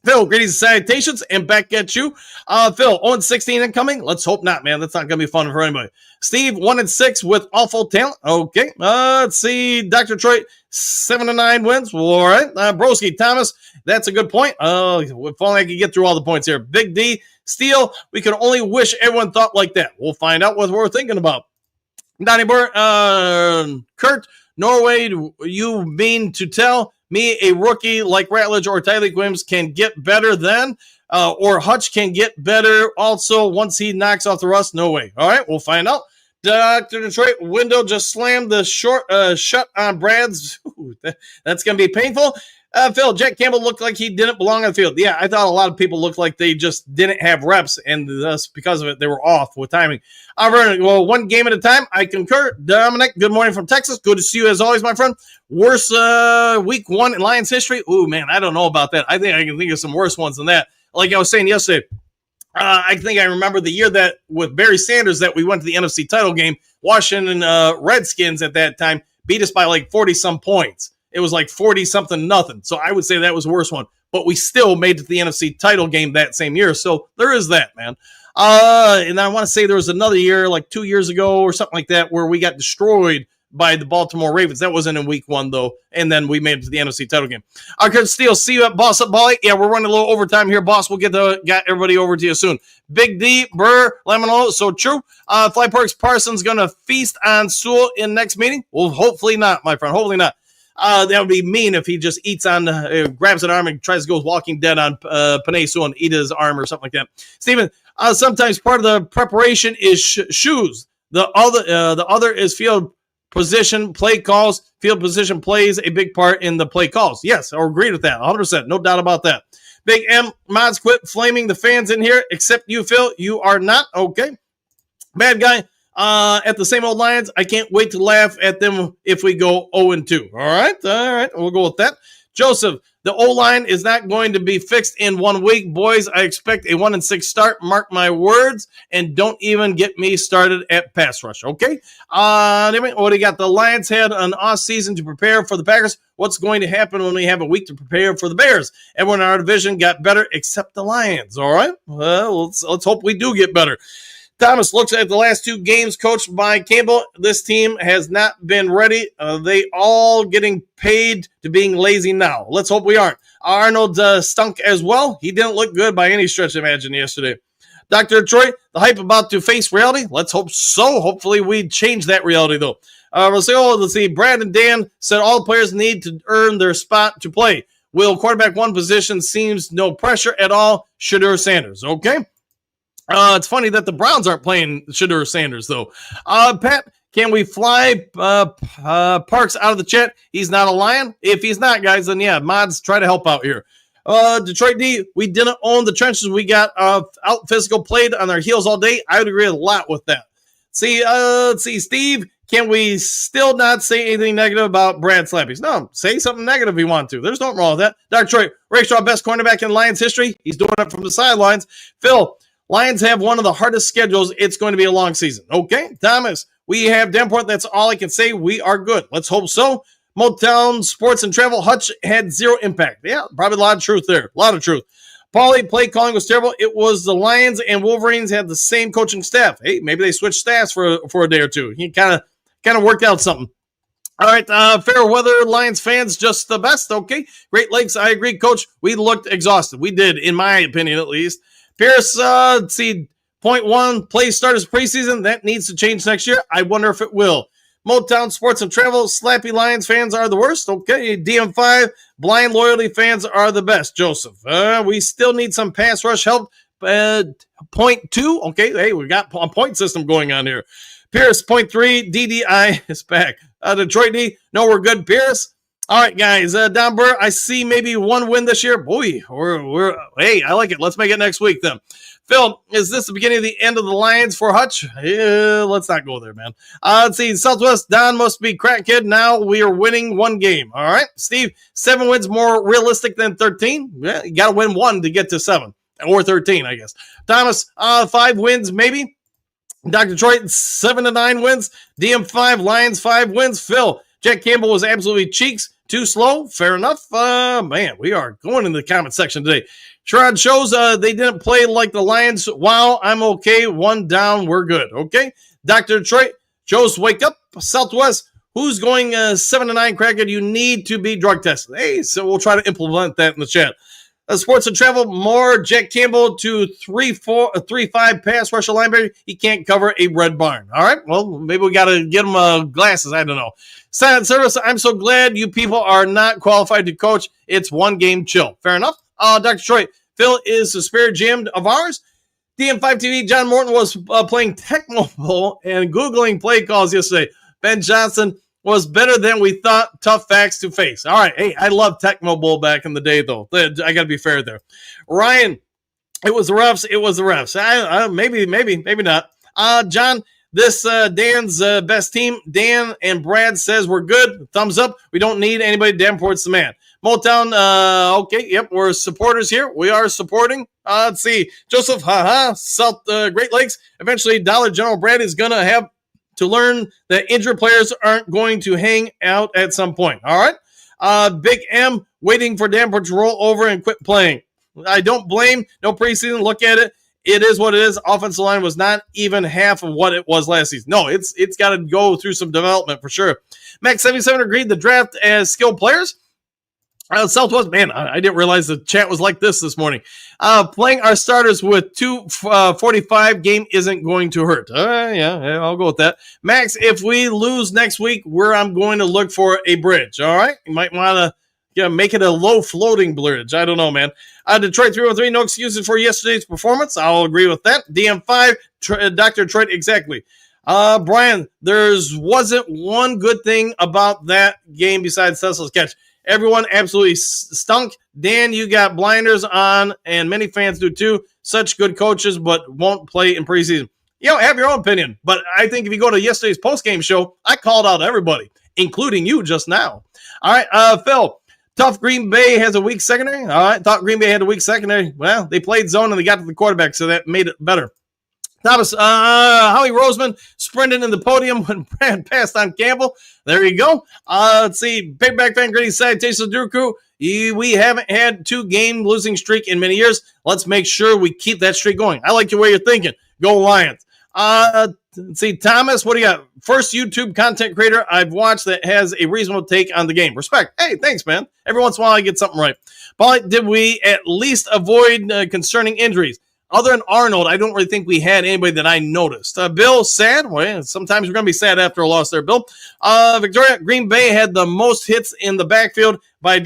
Phil, greetings and salutations, and back at you. Phil, 0-16 incoming? Let's hope not, man. That's not going to be fun for anybody. Steve, 1-6 with awful talent. Okay. Let's see. Dr. Detroit, 7-9 wins. All right. Broski, Thomas, that's a good point. If only I could get through all the points here. Big D, Steele, we could only wish everyone thought like that. We'll find out what we're thinking about. Donnie Burt, Kurt, Norway, you mean to tell me a rookie like Ratledge or Tyreek Williams can get better then? Or Hutch can get better also once he knocks off the rust? No way. All right, we'll find out. Dr. Detroit, window just slammed the shut on Brad's. Ooh, that's going to be painful. Phil, Jack Campbell looked like he didn't belong on the field. Yeah, I thought a lot of people looked like they just didn't have reps, and thus, because of it, they were off with timing. Vernon, well, one game at a time. I concur. Dominic, good morning from Texas. Good to see you as always, my friend. Worst week 1 in Lions history? Ooh, man, I don't know about that. I think I can think of some worse ones than that. Like I was saying yesterday, I think I remember the year that with Barry Sanders that we went to the NFC title game. Washington Redskins at that time beat us by like 40-some points. It was like 40-something nothing. So I would say that was the worst one. But we still made it to the NFC title game that same year. So there is that, man. And I want to say there was another year, like 2 years ago or something like that, where we got destroyed by the Baltimore Ravens. That wasn't in week 1, though. And then we made it to the NFC title game. Kurt Steele, see you at Boss Up Bali. Yeah, we're running a little overtime here, boss. We'll got everybody over to you soon. Big D, Burr, Lemon, so true. Fly Perks, Parsons going to feast on Sewell in next meeting? Well, hopefully not, my friend. Hopefully not. That would be mean if he just eats on, grabs an arm and tries to go Walking Dead on Panay Sewell and eat his arm or something like that. Steven, sometimes part of the preparation is shoes. The other is field position, play calls. Field position plays a big part in the play calls. Yes, I agree with that. 100%. No doubt about that. Big M, mods, quit flaming the fans in here, except you, Phil. You are not. Okay. Bad guy. At the same old Lions, I can't wait to laugh at them if we go 0-2. All right, we'll go with that. Joseph, the O-line is not going to be fixed in 1 week. Boys, I expect a 1-6 start. Mark my words, and don't even get me started at pass rush, okay? What do you got? The Lions had an off season to prepare for the Packers. What's going to happen when we have a week to prepare for the Bears? Everyone in our division got better except the Lions, all right? Well, let's hope we do get better. Thomas looks at the last 2 games coached by Campbell. This team has not been ready. They all getting paid to being lazy now. Let's hope we aren't. Arnold stunk as well. He didn't look good by any stretch of imagination yesterday. Dr. Detroit, the hype about to face reality. Let's hope so. Hopefully we change that reality, though. Let's see. Brad and Dan said all players need to earn their spot to play. Will quarterback 1 position seems no pressure at all. Shedeur Sanders. Okay. It's funny that the Browns aren't playing Shedeur Sanders, though. Pat, can we fly Parks out of the chat? He's not a Lion? If he's not, guys, then yeah, mods, try to help out here. Detroit D, we didn't own the trenches. We got out physical, played on our heels all day. I would agree a lot with that. Let's see, Steve, Can we still not say anything negative about Brad Slappies? No, say something negative if you want to. There's nothing wrong with that. Dr. Troy, Rakestraw, best cornerback in Lions history. He's doing it from the sidelines. Phil, Lions have one of the hardest schedules. It's going to be a long season. Okay, Thomas, we have Davenport. That's all I can say. We are good. Let's hope so. Motown Sports and Travel, Hutch had zero impact. Yeah, probably a lot of truth there. A lot of truth. Paulie, play calling was terrible. It was the Lions and Wolverines had the same coaching staff. Hey, maybe they switched staffs for a day or two. He kind of worked out something. All right, fair weather, Lions fans, just the best. Okay, Great Lakes, I agree, Coach. We looked exhausted. We did, in my opinion, at least. Pierce, let's see, point one, play starters preseason. That needs to change next year. I wonder if it will. Motown Sports and Travel, Slappy Lions fans are the worst. Okay, DM5, blind loyalty fans are the best. Joseph, we still need some pass rush help. Point two, okay, hey, we got a point system going on here. Pierce, point three, DDI is back. Detroit D, no, we're good. Pierce, all right, guys. Don Burr, I see maybe one win this year. Boy, we're hey, I like it. Let's make it next week then. Phil, is this the beginning of the end of the Lions for Hutch? Let's not go there, man. Let's see. Southwest, Don must be crack kid. Now we are winning one game. All right. Steve, 7 wins more realistic than 13. Yeah, you got to win one to get to 7 or 13, I guess. Thomas, 5 wins maybe. Dr. Detroit, 7 to 9 wins. DM5, Lions, 5 wins. Phil, Jack Campbell was absolutely cheeks. Too slow. Fair enough. Man, we are going into the comment section today. Sherrod shows they didn't play like the Lions. Wow, I'm okay. 1 down. We're good. Okay. Dr. Detroit, Joe's wake up. Southwest, who's going 7 to 9 crackhead? You need to be drug tested. Hey, so we'll try to implement that in the chat. Sports and Travel, more Jack Campbell to 3-5 pass rusher linebacker. He can't cover a red barn. All right. Well, maybe we got to get him glasses. I don't know. Silent Service, I'm so glad you people are not qualified to coach. It's one game chill. Fair enough. Dr. Troy, Phil is the spirit gym of ours. DM5 TV, John Morton was playing Tecmo Bowl and Googling play calls yesterday. Ben Johnson was better than we thought. Tough facts to face. All right. Hey, I love Tecmo Bowl back in the day, though. I got to be fair there. Ryan, it was the refs. It was the refs. Maybe not. John, this Dan's best team. Dan and Brad says we're good. Thumbs up. We don't need anybody. Davenport's the man. Motown, okay, yep, we're supporters here. We are supporting. Let's see. Joseph, South Great Lakes. Eventually, Dollar General Brad is going to have to learn that injured players aren't going to hang out at some point. All right. Big M waiting for Davenport to roll over and quit playing. I don't blame. No preseason. Look at it. It is what it is. Offensive line was not even half of what it was last season. No, it's got to go through some development for sure. Max 77 agreed the draft as skilled players. Southwest, man, I didn't realize the chat was like this morning. Playing our starters with 2:45 game isn't going to hurt. Yeah, I'll go with that. Max, if we lose next week, I'm going to look for a bridge. All right, you might want to make it a low floating bridge. I don't know, man. Detroit 313, no excuses for yesterday's performance. I'll agree with that. DM5, Dr. Detroit, exactly. Brian, wasn't one good thing about that game besides Tesla's catch. Everyone absolutely stunk. Dan, you got blinders on, and many fans do too. Such good coaches, but won't play in preseason. Have your own opinion. But I think if you go to yesterday's postgame show, I called out everybody, including you just now. All right, Phil, tough Green Bay has a weak secondary. All right, thought Green Bay had a weak secondary. Well, they played zone and they got to the quarterback, so that made it better. Thomas, Howie Roseman sprinted in the podium when Brad passed on Campbell. There you go. Let's see. Payback fan, gritty salutations, Durku. We haven't had 2-game losing streak in many years. Let's make sure we keep that streak going. I like the way you're thinking. Go Lions. Let's see, Thomas, what do you got? First YouTube content creator I've watched that has a reasonable take on the game. Respect. Hey, thanks, man. Every once in a while I get something right. But did we at least avoid concerning injuries? Other than Arnold, I don't really think we had anybody that I noticed. Bill, sad. Well, sometimes we're going to be sad after a loss there, Bill. Victoria, Green Bay had the most hits in the backfield by in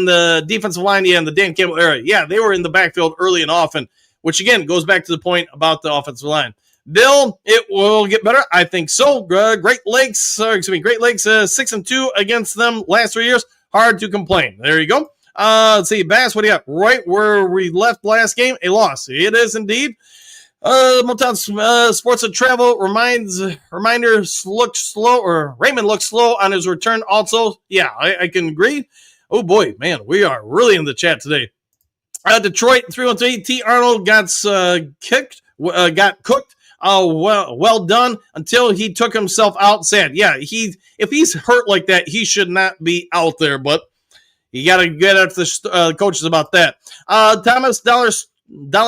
the defensive line, in the Dan Campbell era. Yeah, they were in the backfield early and often, which, again, goes back to the point about the offensive line. Bill, it will get better. I think so. Great Lakes, 6-2 against them last 3 years. Hard to complain. There you go. Let's see, Bass, what do you got? Right where we left last game, a loss. It is indeed. Motown Sports and Travel reminders look slow, or Raymond looks slow on his return. Also, yeah, I can agree. Oh boy, man, we are really in the chat today. Detroit 3-3. T. Arnold got cooked. Well done until he took himself out. Sad. Yeah, if he's hurt like that, he should not be out there. But you got to get at the coaches about that. Thomas Dollar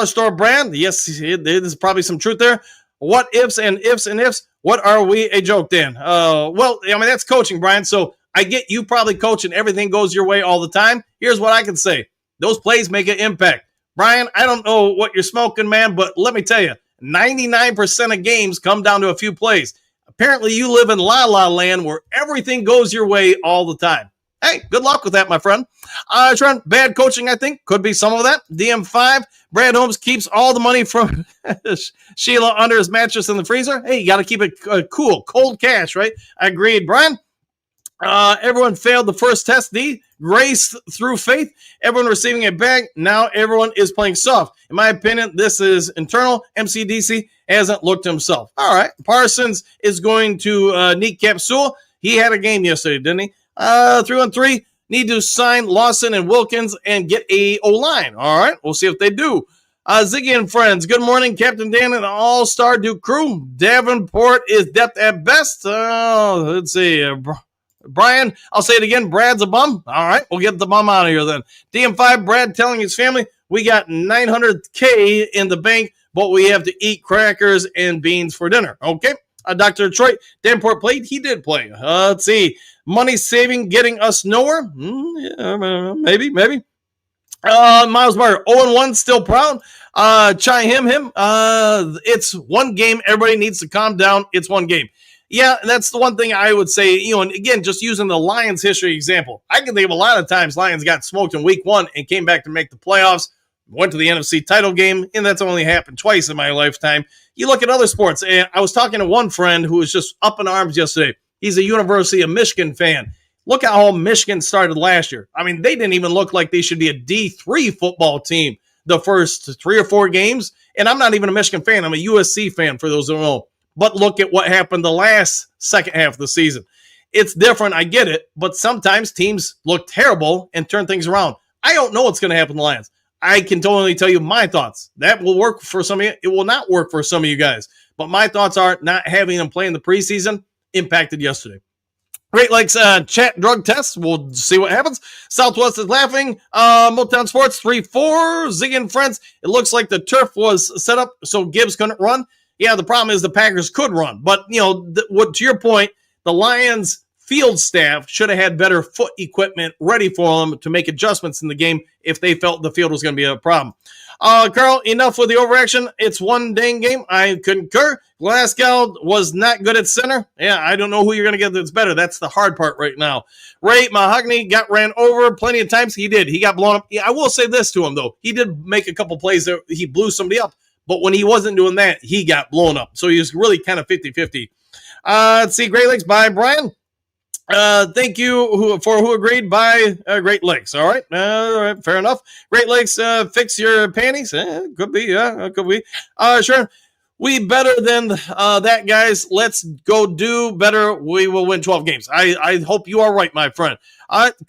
Store brand. Yes, there's probably some truth there. What ifs and ifs and ifs? What are we a joke, Dan? Well, I mean, that's coaching, Brian. So I get you probably coaching. Everything goes your way all the time. Here's what I can say. Those plays make an impact. Brian, I don't know what you're smoking, man, but let me tell you, 99% of games come down to a few plays. Apparently, you live in La La Land where everything goes your way all the time. Hey, good luck with that, my friend. Trent, bad coaching, I think. Could be some of that. DM5, Brad Holmes keeps all the money from Sheila under his mattress in the freezer. Hey, you got to keep it cool. Cold cash, right? I agreed, Brian. Everyone failed the first test. D, grace through faith. Everyone receiving a bag. Now everyone is playing soft. In my opinion, this is internal. MCDC hasn't looked himself. All right. Parsons is going to kneecap Sewell. He had a game yesterday, didn't he? 3-3. Need to sign Lawson and Wilkins and get a O-line. All right. We'll see if they do. Ziggy and friends, good morning, Captain Dan and the All-Star Duke crew. Davenport is depth at best. Let's see. Brian, I'll say it again. Brad's a bum. All right, we'll get the bum out of here then. DM5, Brad telling his family, we got $900K in the bank, but we have to eat crackers and beans for dinner. Okay. Dr. Detroit, Davenport played. He did play. Let's see. Money saving getting us nowhere? Yeah, maybe. Miles Barker, 0-1, still proud. Chai him. It's one game. Everybody needs to calm down. It's one game. Yeah, that's the one thing I would say, and again, just using the Lions history example, I can think of a lot of times Lions got smoked in week 1 and came back to make the playoffs, went to the NFC title game, and that's only happened twice in my lifetime. You look at other sports, and I was talking to one friend who was just up in arms yesterday. He's a University of Michigan fan. Look how Michigan started last year. I mean, they didn't even look like they should be a D3 football team the first 3 or 4 games, and I'm not even a Michigan fan. I'm a USC fan, for those who don't know. But look at what happened the last second half of the season. It's different, I get it, but sometimes teams look terrible and turn things around. I don't know what's going to happen to the Lions. I can totally tell you my thoughts. That will work for some of you. It will not work for some of you guys. But my thoughts are not having them play in the preseason impacted yesterday. Great Lakes chat drug test. We'll see what happens. Southwest is laughing. Motown Sports 3-4. Zig and friends. It looks like the turf was set up so Gibbs couldn't run. Yeah, the problem is the Packers could run. But, to your point, the Lions field staff should have had better foot equipment ready for them to make adjustments in the game if they felt the field was going to be a problem. Carl, enough with the overaction. It's one dang game. I concur. Glasgow was not good at center. Yeah, I don't know who you're going to get that's better. That's the hard part right now. Ray Mahogany got ran over plenty of times. He did. He got blown up. Yeah, I will say this to him, though. He did make a couple plays that he blew somebody up. But when he wasn't doing that, he got blown up. So he was really kind of 50-50. Let's see. Great Lakes by Brian. Thank you for who agreed by Great Lakes. All right. Fair enough. Great Lakes, fix your panties. Could be. Yeah, could be. Sure. We better than that, guys. Let's go do better. We will win 12 games. I hope you are right, my friend.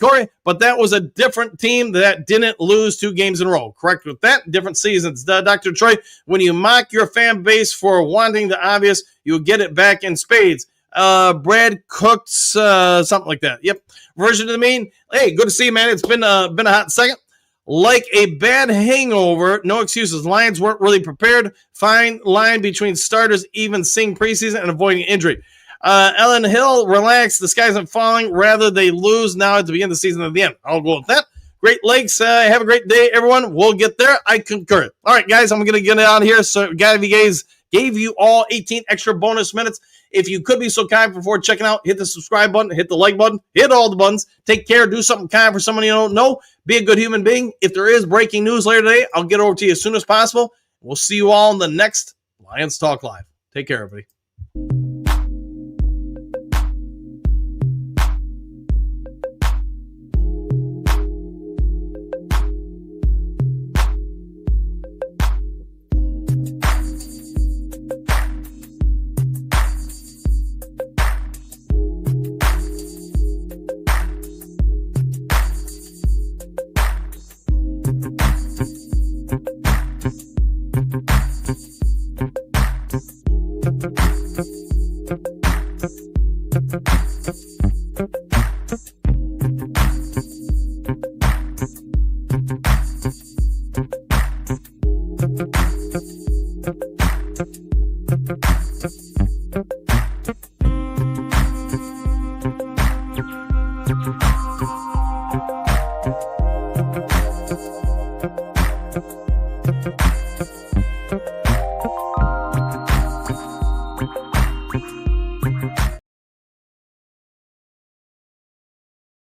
Corey, but that was a different team that didn't lose 2 games in a row. Correct with that. Different seasons. Dr. Troy, when you mock your fan base for wanting the obvious, you'll get it back in spades. Brad Cooks, something like that. Yep. Version of the mean. Hey, good to see you, man. It's been a hot second. Like a bad hangover, no excuses. Lions weren't really prepared. Fine line between starters, even seeing preseason and avoiding injury. Ellen Hill, relax. The sky isn't falling. Rather, they lose now at the beginning of the season at the end. I'll go with that. Great Lakes, have a great day, everyone. We'll get there. I concur. All right, guys, I'm going to get it out of here. So, guys, gave you all 18 extra bonus minutes. If you could be so kind before checking out, hit the subscribe button, hit the like button, hit all the buttons. Take care. Do something kind for someone you don't know. Be a good human being. If there is breaking news later today, I'll get over to you as soon as possible. We'll see you all in the next Lions Talk Live. Take care, everybody. you.